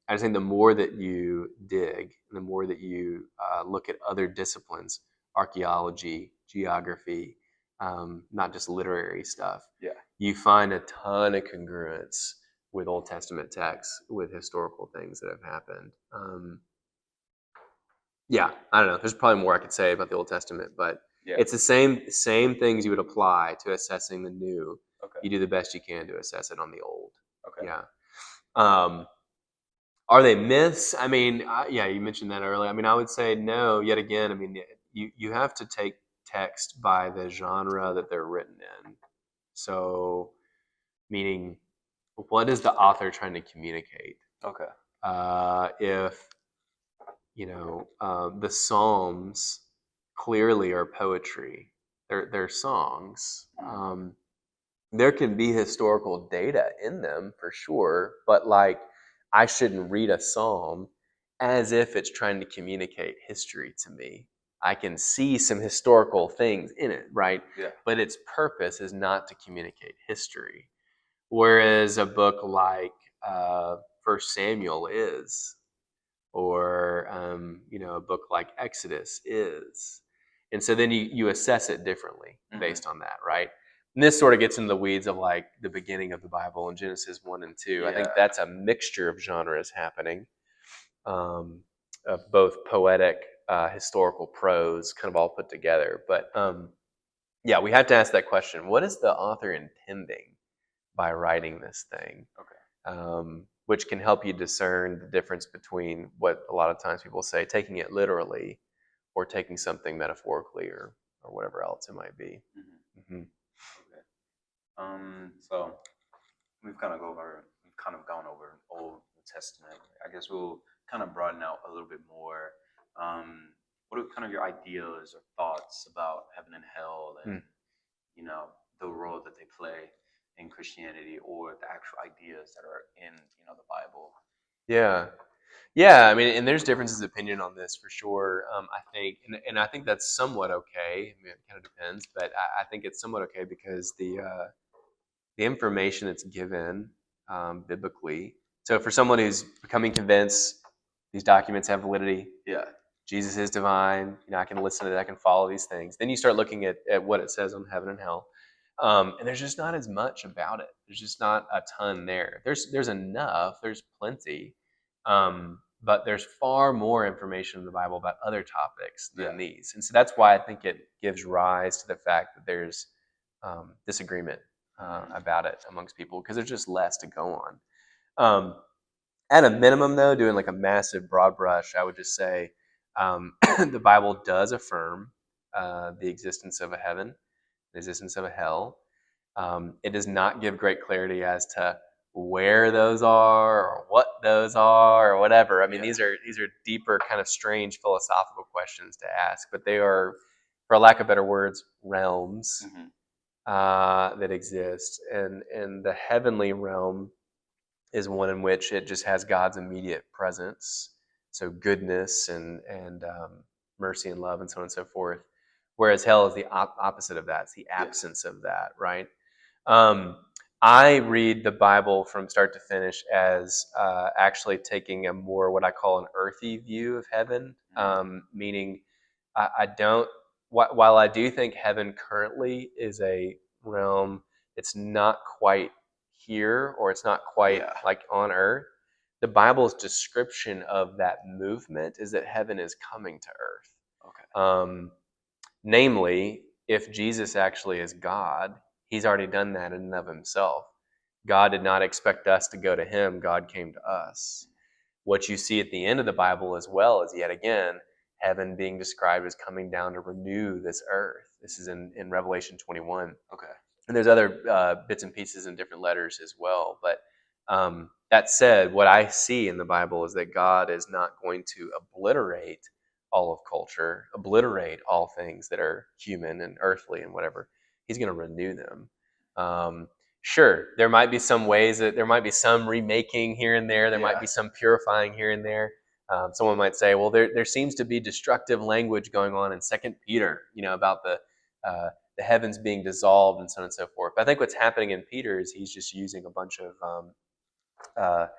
I just think the more that you dig, the more that you look at other disciplines, archaeology, geography, not just literary stuff, Yeah. you find a ton of congruence with Old Testament texts, with historical things that have happened. Yeah, I don't know. There's probably more I could say about the Old Testament, but Yeah. it's the same things you would apply to assessing the new. Okay. You do the best you can to assess it on the old. Okay. Yeah. Are they myths? I mean, yeah, you mentioned that earlier. I mean, I would say no. Yet again, I mean, you have to take text by the genre that they're written in. So, meaning, what is the author trying to communicate? Okay. If the Psalms clearly are poetry, they're songs. There can be historical data in them for sure, but like I shouldn't read a psalm as if it's trying to communicate history to me. I can see some historical things in it, right? Yeah. But its purpose is not to communicate history. Whereas a book like First Samuel is, or a book like Exodus is. And so then you assess it differently based on that, right? And this sort of gets into the weeds of like the beginning of the Bible in Genesis 1 and 2. I think that's a mixture of genres happening, of both poetic, historical prose, kind of all put together. But yeah, we have to ask that question. What is the author intending by writing this thing? Okay. Which can help you discern the difference between what a lot of times people say, taking it literally or taking something metaphorically or whatever else it might be. Mm-hmm. Okay. So we've kind of gone over Old Testament. I guess we'll kind of broaden out a little bit more. What are kind of your ideas or thoughts about heaven and hell, and the role that they play in Christianity, or the actual ideas that are in the Bible? Yeah. I mean, and there's differences of opinion on this for sure. I think, and I think that's somewhat okay. I mean, it kind of depends, but I think it's somewhat okay because the information that's given biblically. So for someone who's becoming convinced these documents have validity, Yeah. Jesus is divine, I can listen to that, I can follow these things. Then you start looking at what it says on heaven and hell. And there's just not as much about it. There's just not a ton there. There's enough, there's plenty. But there's far more information in the Bible about other topics than these. And so that's why I think it gives rise to the fact that there's disagreement about it amongst people, because there's just less to go on. At a minimum, though, doing like a massive broad brush, I would just say the Bible does affirm the existence of a heaven, the existence of a hell. It does not give great clarity as to where those are or what those are or whatever. I mean, these are deeper, kind of strange philosophical questions to ask, but they are, for lack of better words, realms that exist. And the heavenly realm is one in which it just has God's immediate presence, so goodness and mercy and love and so on and so forth. Whereas hell is the opposite of that; it's the absence of that, right? I read the Bible from start to finish as actually taking a more what I call an earthy view of heaven, meaning I don't. While I do think heaven currently is a realm, it's not quite here, or it's not quite like on earth. The Bible's description of that movement is that heaven is coming to earth. Okay. Namely, if Jesus actually is God, he's already done that in and of himself. God did not expect us to go to him. God came to us. What you see at the end of the Bible as well is, yet again, heaven being described as coming down to renew this earth. This is in Revelation 21. Okay. And there's other bits and pieces in different letters as well. But that said, what I see in the Bible is that God is not going to obliterate all of culture, obliterate all things that are human and earthly and whatever. He's going to renew them. Sure, there might be some ways that there might be some remaking here and there. There might be some purifying here and there. Someone might say, well, there seems to be destructive language going on in 2 Peter, about the heavens being dissolved and so on and so forth. But I think what's happening in Peter is he's just using a bunch of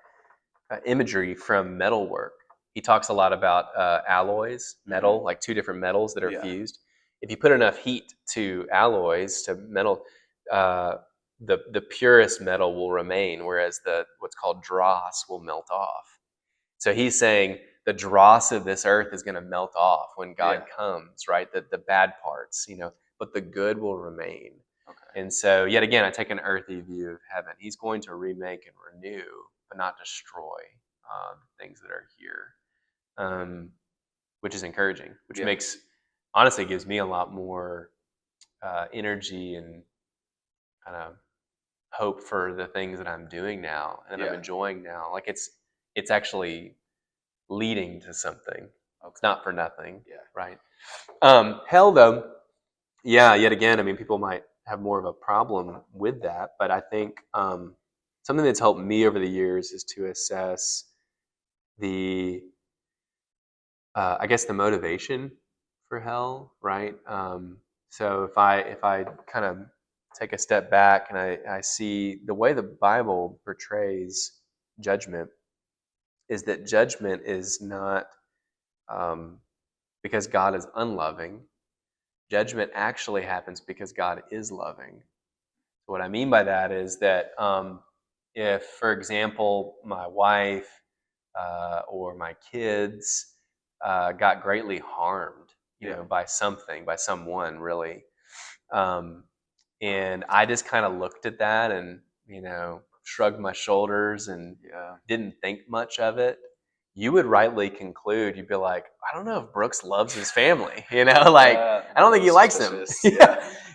imagery from metalwork. He talks a lot about alloys, metal, like two different metals that are fused. If you put enough heat to alloys, to metal, the purest metal will remain, whereas what's called dross will melt off. So he's saying the dross of this earth is going to melt off when God comes, right? The bad parts, but the good will remain. Okay. And so, yet again, I take an earthy view of heaven. He's going to remake and renew, but not destroy things that are here, which is encouraging, which honestly gives me a lot more energy and kind of hope for the things that I'm doing now and I'm enjoying now. Like it's actually leading to something. Okay. It's not for nothing, right? Hell, though, yet again, I mean, people might have more of a problem with that, but I think something that's helped me over the years is to assess the the motivation for hell, right? So if I kind of take a step back and I see the way the Bible portrays judgment is that judgment is not because God is unloving. Judgment actually happens because God is loving. So what I mean by that is that if, for example, my wife or my kids got greatly harmed, by someone, really, and I just kind of looked at that and shrugged my shoulders and didn't think much of it, you would rightly conclude, you'd be like, I don't know if Brooks loves his family, I don't think he likes them,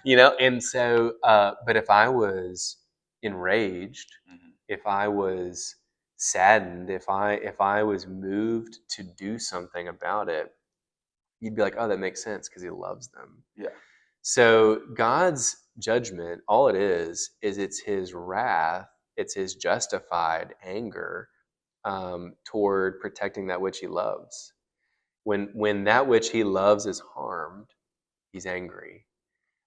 and so, but if I was enraged, if I was saddened, if I was moved to do something about it, you'd be like, oh, that makes sense because he loves them. So God's judgment, all it is it's his wrath, it's his justified anger toward protecting that which he loves. When that which he loves is harmed, he's angry,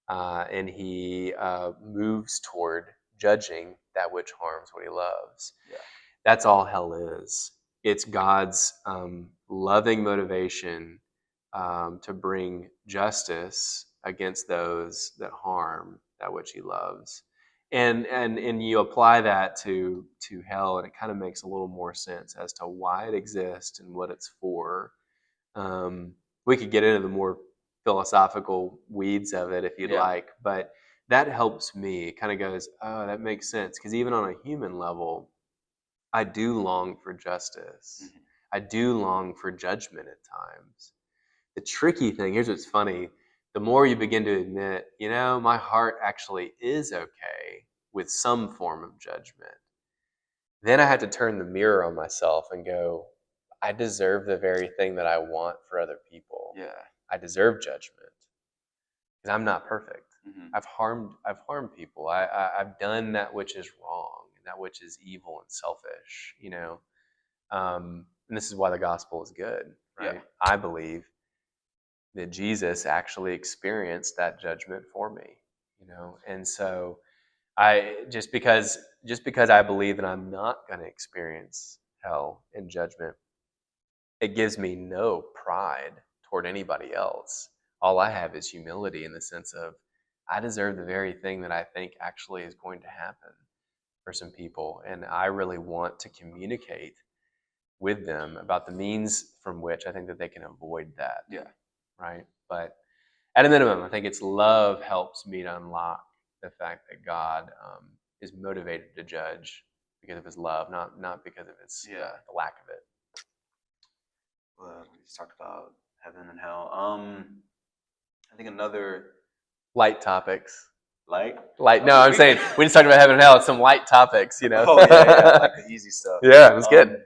and he moves toward judging that which harms what he loves. That's all hell is. It's God's loving motivation to bring justice against those that harm that which he loves. And you apply that to hell, and it kind of makes a little more sense as to why it exists and what it's for. We could get into the more philosophical weeds of it if you'd like, but that helps me. It kind of goes, oh, that makes sense. Because even on a human level, I do long for justice. I do long for judgment at times. The tricky thing, here's what's funny, the more you begin to admit, my heart actually is okay with some form of judgment, then I had to turn the mirror on myself and go, I deserve the very thing that I want for other people. I deserve judgment because I'm not perfect. I've harmed people. I've done that which is wrong and that which is evil and selfish, and this is why the gospel is good, right? I believe that Jesus actually experienced that judgment for me, and so I just because I believe that I'm not going to experience hell and judgment, it gives me no pride toward anybody else. All I have is humility in the sense of I deserve the very thing that I think actually is going to happen for some people, and I really want to communicate with them about the means from which I think that they can avoid that. Right. But at a minimum, I think it's love helps me to unlock the fact that God is motivated to judge because of his love, not because of his the lack of it. Well, we just talked about heaven and hell. I think another light topics. Light? No, I'm saying we just talked about heaven and hell. It's some light topics, Oh yeah, like the easy stuff. Yeah, it was good.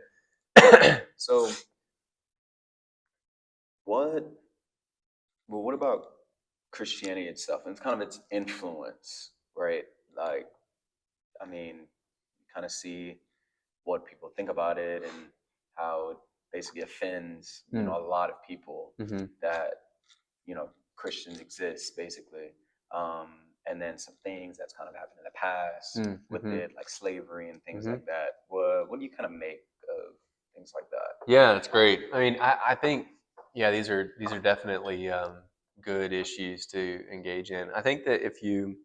So, what about Christianity itself and kind of its influence, right? Like, I mean, you kind of see what people think about it and how it basically offends, a lot of people that, Christians exist, basically. And then some things that's kind of happened in the past with it, like slavery and things like that. What do you kind of make of things like that. Yeah, that's great. I mean, I think, yeah, these are definitely good issues to engage in. I think that if you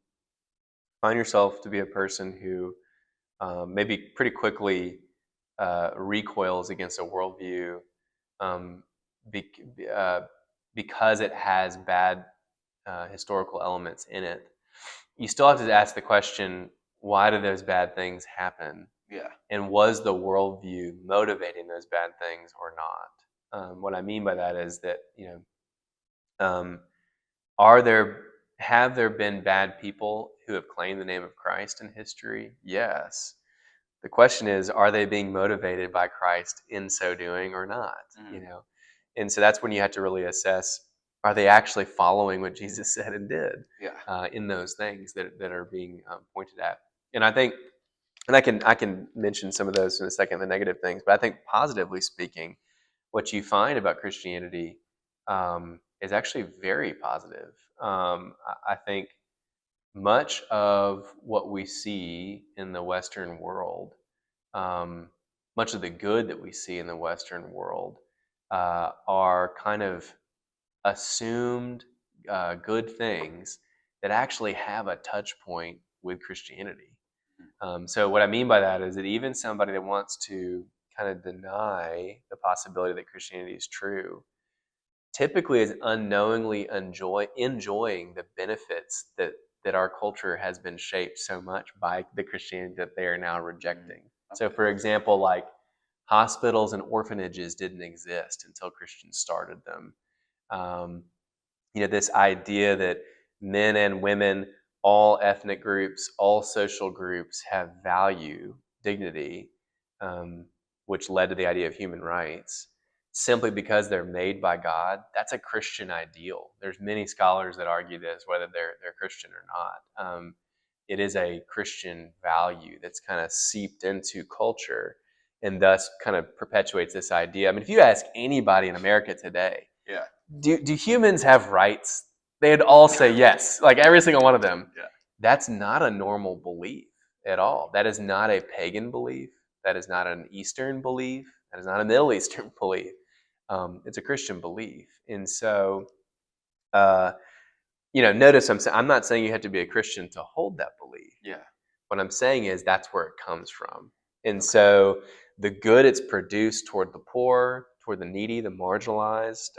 find yourself to be a person who maybe pretty quickly recoils against a worldview um, be, uh, because it has bad historical elements in it, you still have to ask the question, why do those bad things happen? Yeah. And was the worldview motivating those bad things or not? What I mean by that is that, um, are there have there been bad people who have claimed the name of Christ in history? Yes. The question is, are they being motivated by Christ in so doing or not? And so that's when you have to really assess: are they actually following what Jesus said and did? Yeah. In those things that are being pointed at? And I think, and I can mention some of those in a second, the negative things, but I think positively speaking, what you find about Christianity is actually very positive. I think much of what we see in the Western world, um, much of the good that we see in the Western world, are kind of assumed good things that actually have a touch point with Christianity. So what I mean by that is that even somebody that wants to kind of deny the possibility that Christianity is true typically is unknowingly enjoying the benefits that our culture has been shaped so much by the Christianity that they are now rejecting. So, for example, like hospitals and orphanages didn't exist until Christians started them. Um, this idea that men and women, all ethnic groups, all social groups have value, dignity, um, which led to the idea of human rights, simply because they're made by God. That's a Christian ideal. There's many scholars that argue this, whether they're Christian or not. It is a Christian value that's kind of seeped into culture, and thus kind of perpetuates this idea. I mean, if you ask anybody in America today, Yeah. do humans have rights? They'd all say yes, like every single one of them. Yeah. That's not a normal belief at all. That is not a pagan belief. That is not an Eastern belief. That is not a Middle Eastern belief. It's a Christian belief. And so, notice I'm not saying you have to be a Christian to hold that belief. Yeah. What I'm saying is that's where it comes from. And so the good it's produced toward the poor, toward the needy, the marginalized,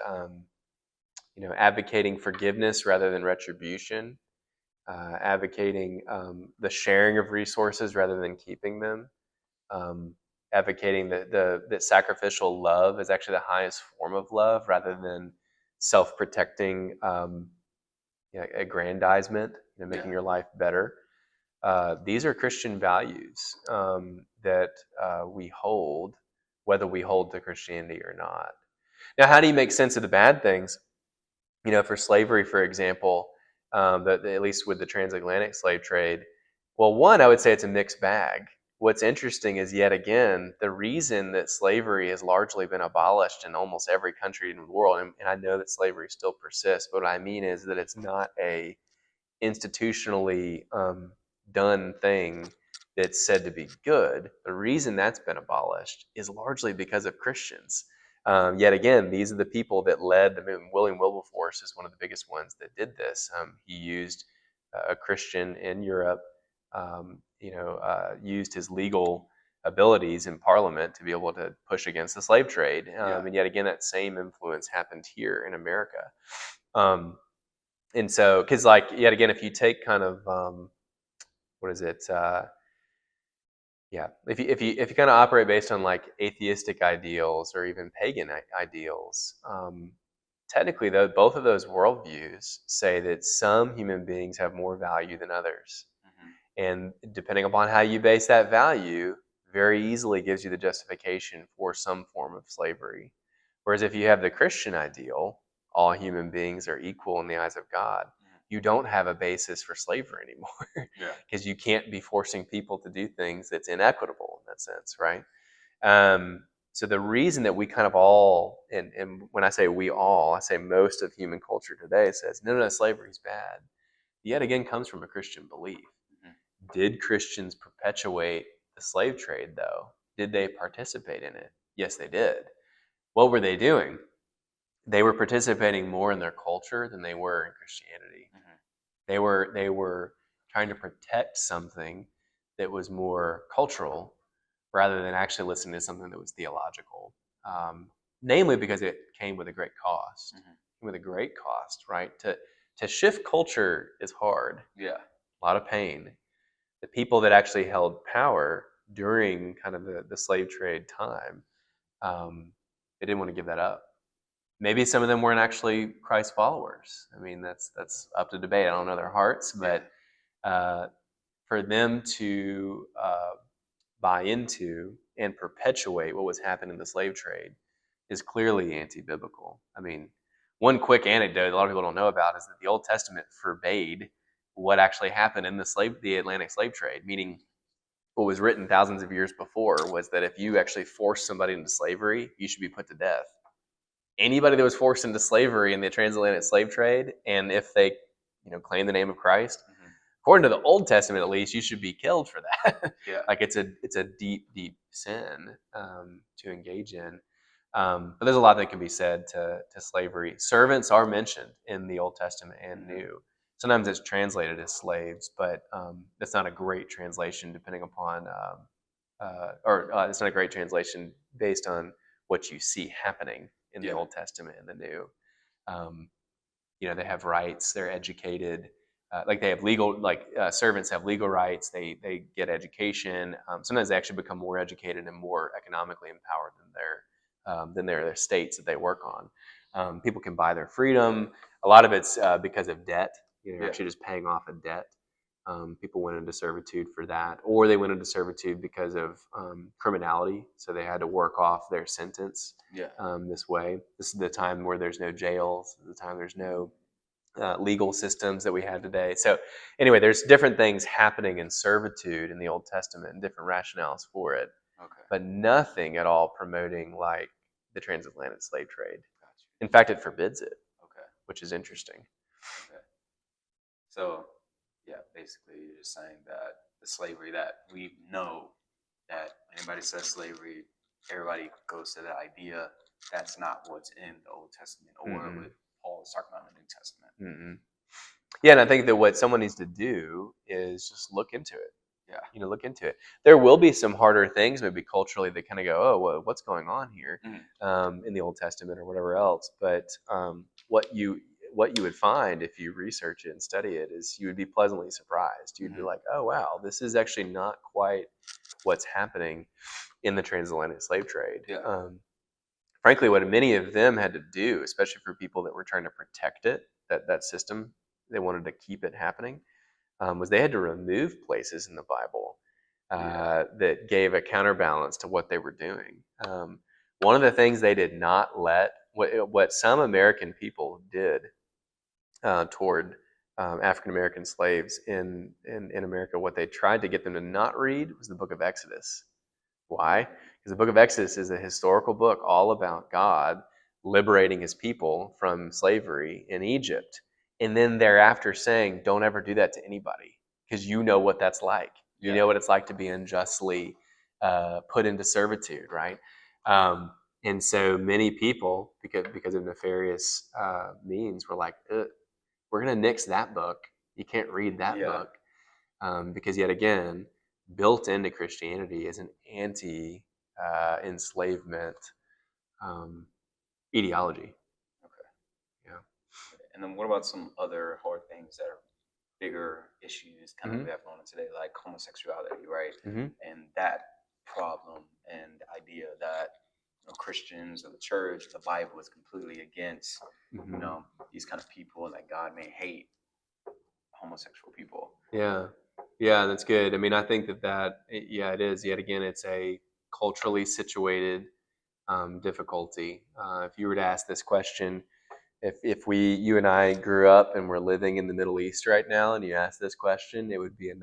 advocating forgiveness rather than retribution, advocating the sharing of resources rather than keeping them, advocating that sacrificial love is actually the highest form of love rather than self-protecting aggrandizement, making your life better. These are Christian values that we hold, whether we hold to Christianity or not. Now, how do you make sense of the bad things? For slavery, for example, at least with the transatlantic slave trade, well, one, I would say it's a mixed bag. What's interesting is, yet again, the reason that slavery has largely been abolished in almost every country in the world, and I know that slavery still persists, but what I mean is that it's not a institutionally done thing that's said to be good. The reason that's been abolished is largely because of Christians. Yet again, these are the people that led the movement. William Wilberforce is one of the biggest ones that did this. He used a Christian in Europe, used his legal abilities in Parliament to be able to push against the slave trade. And yet again, that same influence happened here in America. And so, because yet again, if you take kind of what is it? If you kind of operate based on like atheistic ideals or even pagan ideals, technically, though, both of those worldviews say that some human beings have more value than others, and depending upon how you base that value, very easily gives you the justification for some form of slavery. Whereas if you have the Christian ideal, all human beings are equal in the eyes of God, you don't have a basis for slavery anymore, because you can't be forcing people to do things that's inequitable in that sense, right? So the reason that we kind of all, and when I say we all, I say most of human culture today says, no, slavery is bad, yet again comes from a Christian belief. Did Christians perpetuate the slave trade, though? Did they participate in it? Yes, they did. What were they doing? They were participating more in their culture than they were in Christianity. Mm-hmm. They were trying to protect something that was more cultural rather than actually listening to something that was theological. Namely because it came with a great cost. Mm-hmm. With a great cost, right? To shift culture is hard. Yeah. A lot of pain. The people that actually held power during kind of the slave trade time, they didn't want to give that up. Maybe some of them weren't actually Christ followers. I mean, that's up to debate. I don't know their hearts, but uh, for them to buy into and perpetuate what was happening in the slave trade is clearly anti-biblical. I mean, one quick anecdote a lot of people don't know about is that the Old Testament forbade what actually happened in the Atlantic slave trade, meaning what was written thousands of years before was that if you actually forced somebody into slavery, you should be put to death. Anybody that was forced into slavery in the transatlantic slave trade, and if they, claim the name of Christ, Mm-hmm. according to the Old Testament at least, you should be killed for that. Yeah. Like it's a deep sin to engage in. But there's a lot that can be said to slavery. Servants are mentioned in the Old Testament and Mm-hmm. New. Sometimes it's translated as slaves, but that's not a great translation depending upon, it's not a great translation based on what you see happening in the Old Testament and the New. They have rights, they're educated, like they have legal, servants have legal rights, they get education. Sometimes they actually become more educated and more economically empowered than their states that they work on. People can buy their freedom. A lot of it's because of debt. You're actually just paying off a debt. People went into servitude for that, or they went into servitude because of criminality. So they had to work off their sentence this way. This is the time where there's no jails, the time there's no legal systems that we have today. So anyway, there's different things happening in servitude in the Old Testament and different rationales for it, but nothing at all promoting like the transatlantic slave trade. In fact, it forbids it, which is interesting. So, yeah, basically you're just saying that the slavery that we know, that anybody says slavery, everybody goes to the idea that's not what's in the Old Testament or what Paul is talking about in the New Testament. Mm-hmm. Yeah, and I think that what someone needs to do is just look into it. Yeah. Look into it. There will be some harder things, maybe culturally, that kind of go, oh, well, what's going on here in the Old Testament or whatever else. But what you would find if you research it and study it is you would be pleasantly surprised. You'd be like, oh, wow, this is actually not quite what's happening in the transatlantic slave trade. Yeah. Frankly, what many of them had to do, especially for people that were trying to protect it, that system, they wanted to keep it happening, was they had to remove places in the Bible that gave a counterbalance to what they were doing. One of the things they did not let, what some American people did toward African American slaves in America, what they tried to get them to not read was the book of Exodus. Why? Because the book of Exodus is a historical book all about God liberating his people from slavery in Egypt. And then thereafter saying, don't ever do that to anybody because you know what that's like. You know what it's like to be unjustly put into servitude, right? And so many people, because of nefarious means, were like, we're going to nix that book. You can't read that book. Because yet again, built into Christianity is an anti-enslavement ideology. And then what about some other hard things that are bigger issues kind of we have going on today, like homosexuality, right? And that problem and the idea that Christians or the church, the Bible is completely against, these kind of people, and that God may hate homosexual people. Yeah, that's good. I mean, I think that it is. Yet again, it's a culturally situated difficulty. If you were to ask this question, if you and I grew up and we're living in the Middle East right now, and you ask this question, it would be a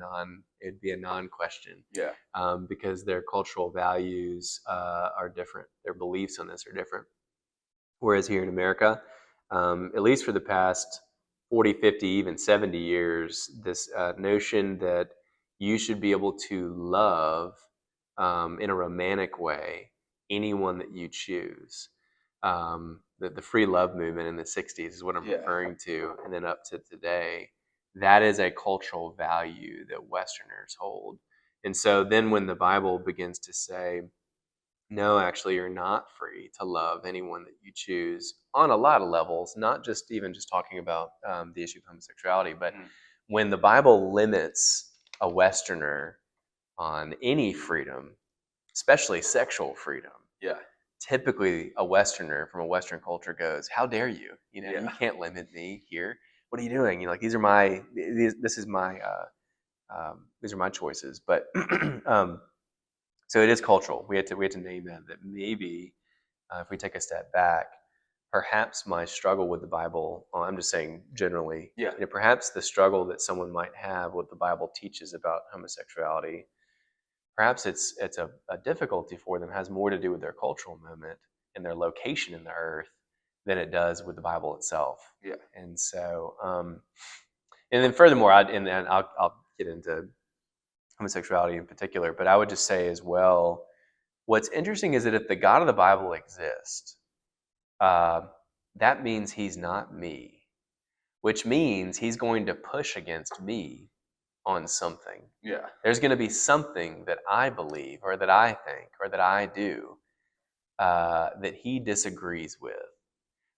non-question. Yeah. Because their cultural values are different. Their beliefs on this are different. Whereas here in America, at least for the past 40, 50, even 70 years, this notion that you should be able to love in a romantic way anyone that you choose. The free love movement in the 60s is what I'm Yeah. referring to, and then up to today, that is a cultural value that Westerners hold. And so then when the Bible begins to say, no, actually, you're not free to love anyone that you choose on a lot of levels, not just even just talking about the issue of homosexuality, but when the Bible limits a Westerner on any freedom, especially sexual freedom, Yeah. typically a Westerner from a Western culture goes, "How dare you? You Yeah. can't limit me here. What are you doing? Like these are my these are my choices." But so it is cultural. We had to name that maybe if we take a step back, perhaps my struggle with the Bible. Well, I'm just saying generally. Yeah. Perhaps the struggle that someone might have with the Bible teaches about homosexuality. Perhaps it's a difficulty for them has more to do with their cultural moment and their location in the earth than it does with the Bible itself. Yeah. And so, and then furthermore, I'll get into homosexuality in particular, but I would just say as well, what's interesting is that if the God of the Bible exists, uh, that means he's not me, which means he's going to push against me on something. Yeah. There's going to be something that I believe or that I think or that I do that he disagrees with.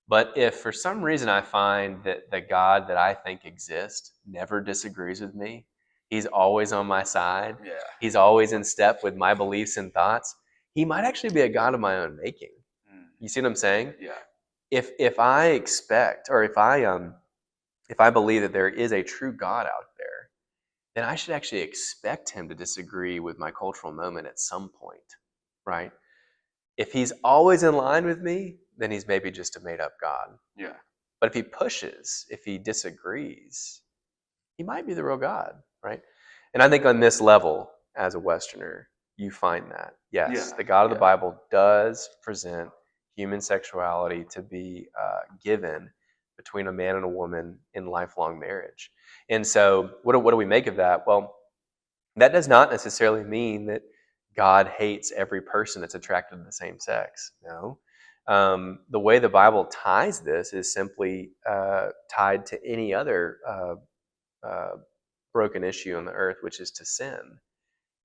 But if for some reason I find that the God that I think exists never disagrees with me, he's always on my side, Yeah. he's always in step with my beliefs and thoughts, he might actually be a God of my own making. You see what I'm saying? Yeah. If I expect or if I believe that there is a true God out there, then I should actually expect him to disagree with my cultural moment at some point, right? If he's always in line with me, then he's maybe just a made up God. Yeah. But if he pushes, if he disagrees, he might be the real God, right? And I think on this level, as a Westerner, you find that. Yes, Yeah. the God of the Yeah. Bible does present human sexuality to be given between a man and a woman in lifelong marriage. And so, what do we make of that? Well, that does not necessarily mean that God hates every person that's attracted to the same sex. No. The way the Bible ties this is simply tied to any other uh, broken issue on the earth, which is to sin.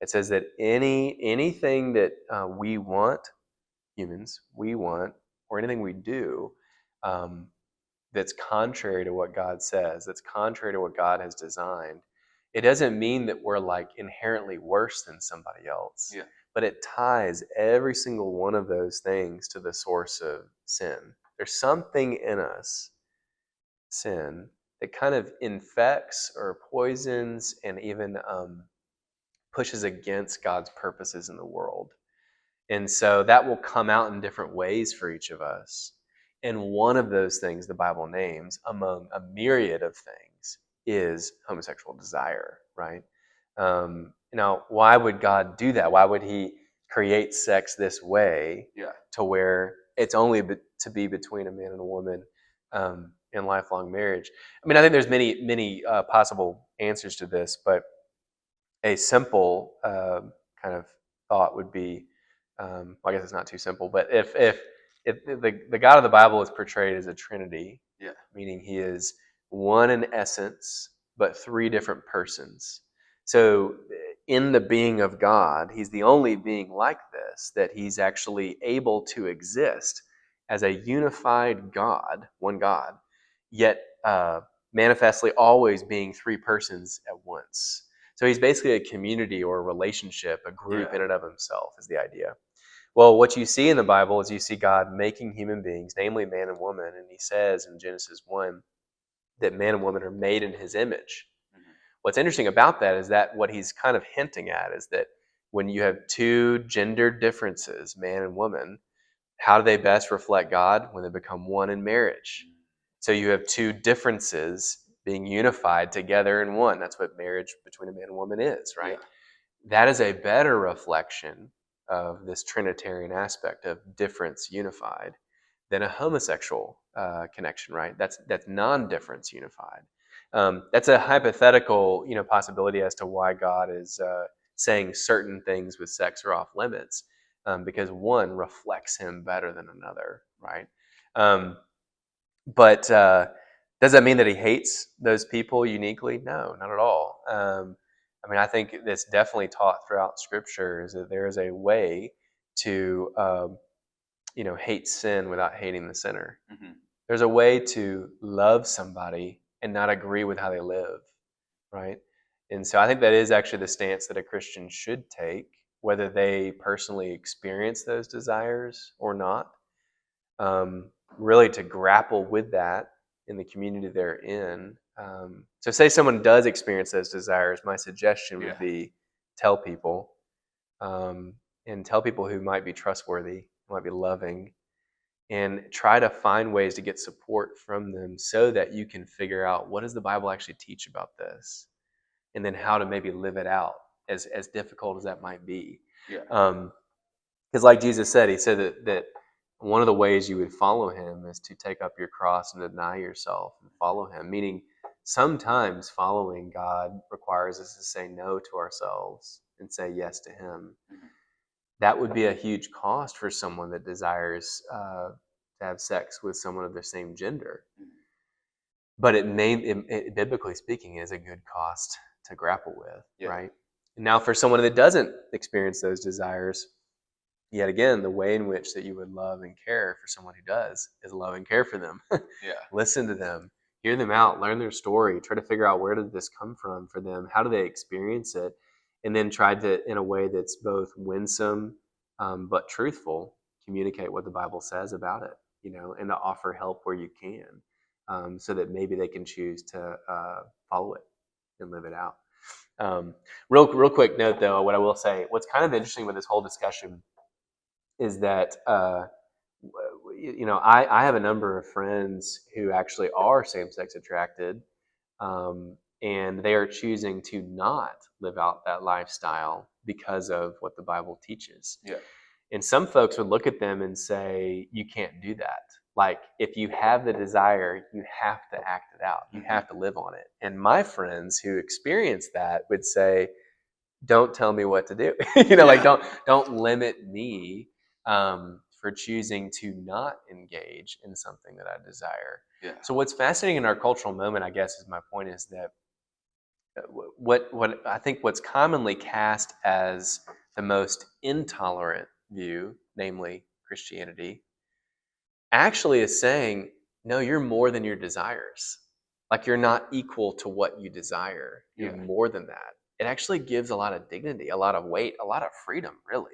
It says that anything that we want, humans, we want, or anything we do, um, that's contrary to what God says, that's contrary to what God has designed, it doesn't mean that we're like inherently worse than somebody else. Yeah. But it ties every single one of those things to the source of sin. There's something in us, sin, that kind of infects or poisons and even pushes against God's purposes in the world. And so that will come out in different ways for each of us. And one of those things the Bible names, among a myriad of things, is homosexual desire, right? Now, why would God do that? Why would he create sex this way to where it's only to be between a man and a woman in lifelong marriage? I mean, I think there's many possible answers to this, but a simple kind of thought would be, well, I guess it's not too simple, but if the God of the Bible is portrayed as a Trinity, meaning he is one in essence, but three different persons. So in the being of God, he's the only being like this, that he's actually able to exist as a unified God, one God, yet manifestly always being three persons at once. So he's basically a community or a relationship, a group in and of himself is the idea. Well, what you see in the Bible is you see God making human beings, namely man and woman, and he says in Genesis 1 that man and woman are made in his image. Mm-hmm. What's interesting about that is that what he's kind of hinting at is that when you have two gender differences, man and woman, how do they best reflect God? When they become one in marriage. So you have two differences being unified together in one. That's what marriage between a man and woman is, right? That is a better reflection of this Trinitarian aspect of difference unified than a homosexual connection, right? That's non-difference unified. That's a hypothetical, possibility as to why God is saying certain things with sex are off limits. because one reflects him better than another, right? But does that mean that he hates those people uniquely? No, not at all. I mean, I think that's definitely taught throughout Scripture is that there is a way to, hate sin without hating the sinner. Mm-hmm. There's a way to love somebody and not agree with how they live, right? And so I think that is actually the stance that a Christian should take, whether they personally experience those desires or not. Really to grapple with that in the community they're in. So say someone does experience those desires, my suggestion would be tell people, and tell people who might be trustworthy, might be loving, and try to find ways to get support from them so that you can figure out what does the Bible actually teach about this, and then how to maybe live it out, as difficult as that might be. Because like Jesus said, he said that one of the ways you would follow him is to take up your cross and deny yourself and follow him, meaning sometimes following God requires us to say no to ourselves and say yes to him. That would be a huge cost for someone that desires to have sex with someone of the same gender. But it biblically speaking, is a good cost to grapple with, right? Now, for someone that doesn't experience those desires, yet again, the way in which that you would love and care for someone who does is love and care for them. Listen to them, hear them out, learn their story, try to figure out where did this come from for them, how do they experience it, and then try to, in a way that's both winsome but truthful, communicate what the Bible says about it, and to offer help where you can, so that maybe they can choose to follow it and live it out. Real quick note though, what I will say, what's kind of interesting with this whole discussion is that I have a number of friends who actually are same-sex attracted, and they are choosing to not live out that lifestyle because of what the Bible teaches. And some folks would look at them and say, you can't do that. Like, if you have the desire, you have to act it out. You have to live on it. And my friends who experience that would say, don't tell me what to do. Like, don't limit me for choosing to not engage in something that I desire. So what's fascinating in our cultural moment, I guess, is my point, is that what I think what's commonly cast as the most intolerant view, namely Christianity, actually is saying, no, you're more than your desires. Like, you're not equal to what you desire. You're more than that. It actually gives a lot of dignity, a lot of weight, a lot of freedom, really.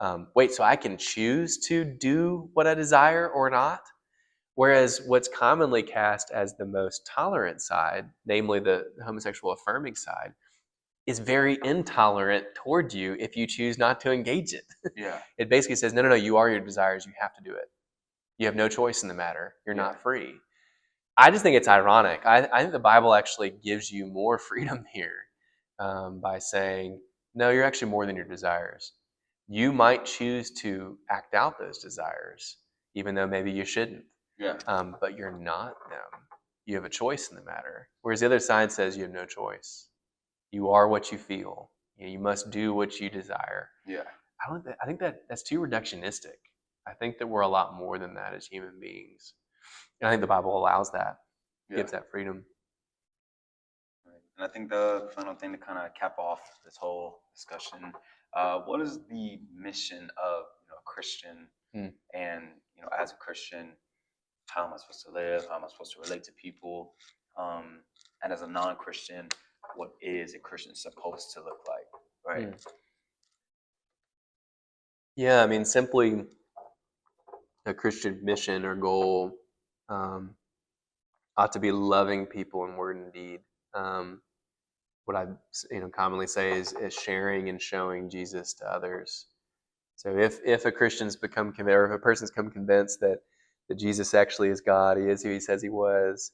So I can choose to do what I desire or not. Whereas what's commonly cast as the most tolerant side, namely the homosexual affirming side, is very intolerant toward you if you choose not to engage it. It basically says, no, you are your desires. You have to do it. You have no choice in the matter. You're not free. I just think it's ironic. I think the Bible actually gives you more freedom here by saying, no, you're actually more than your desires. You might choose to act out those desires, even though maybe you shouldn't. But you're not them. You have a choice in the matter. Whereas the other side says you have no choice. You are what you feel. You must do what you desire. I think that's too reductionistic. I think that we're a lot more than that as human beings. And I think the Bible allows that, gives that freedom. And I think the final thing to kind of cap off this whole discussion, what is the mission of a Christian? And as a Christian, how am I supposed to live? How am I supposed to relate to people? And as a non-Christian, what is a Christian supposed to look like? Right? Yeah, I mean, simply a Christian mission or goal ought to be loving people in word and deed. What I commonly say is sharing and showing Jesus to others. So if a Christian's become convinced, or if a person's become convinced that Jesus actually is God, he is who he says he was,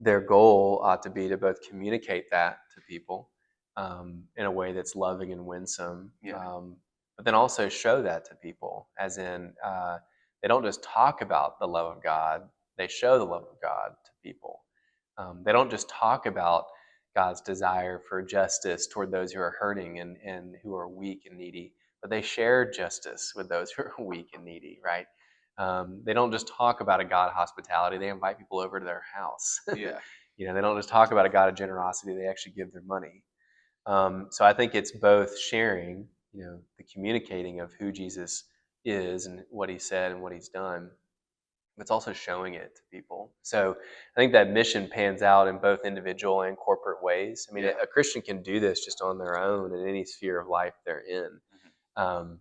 their goal ought to be to both communicate that to people in a way that's loving and winsome, but then also show that to people, as in they don't just talk about the love of God, they show the love of God to people. They don't just talk about God's desire for justice toward those who are hurting and who are weak and needy, but they share justice with those who are weak and needy, right? They don't just talk about a God of hospitality, they invite people over to their house. Yeah. They don't just talk about a God of generosity, they actually give their money. So I think it's both sharing, the communicating of who Jesus is and what he said and what he's done, but it's also showing it to people. So I think that mission pans out in both individual and corporate ways. I mean, Yeah. a Christian can do this just on their own in any sphere of life they're in. Um,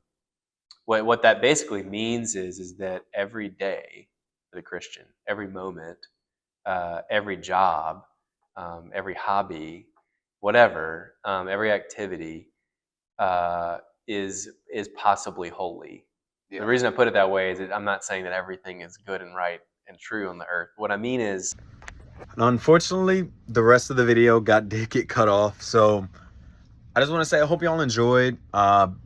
what that basically means is that every day for the Christian, every moment, every job, every hobby, whatever, every activity is possibly holy. Yeah. The reason I put it that way is that I'm not saying that everything is good and right and true on the earth. What I mean is, unfortunately, the rest of the video did get cut off, so I just want to say I hope y'all enjoyed.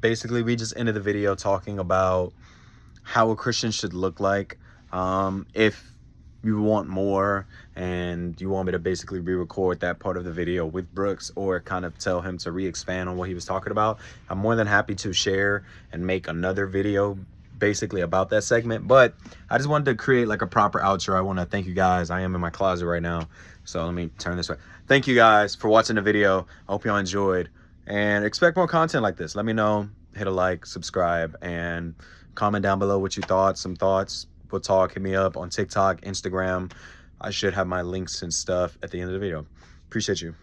Basically, we just ended the video talking about how a Christian should look like. If you want more and you want me to basically re-record that part of the video with Brooks, or kind of tell him to re-expand on what he was talking about, I'm more than happy to share and make another video basically about that segment. But I just wanted to create like a proper outro. I want to thank you guys. I am in my closet right now, so let me turn this way. Thank you guys for watching the video. I hope y'all enjoyed, and expect more content like this. Let me know, hit a like, subscribe, and comment down below what you thought. Some thoughts. We'll talk. Hit me up on TikTok, Instagram. I should have my links and stuff at the end of the video. Appreciate you.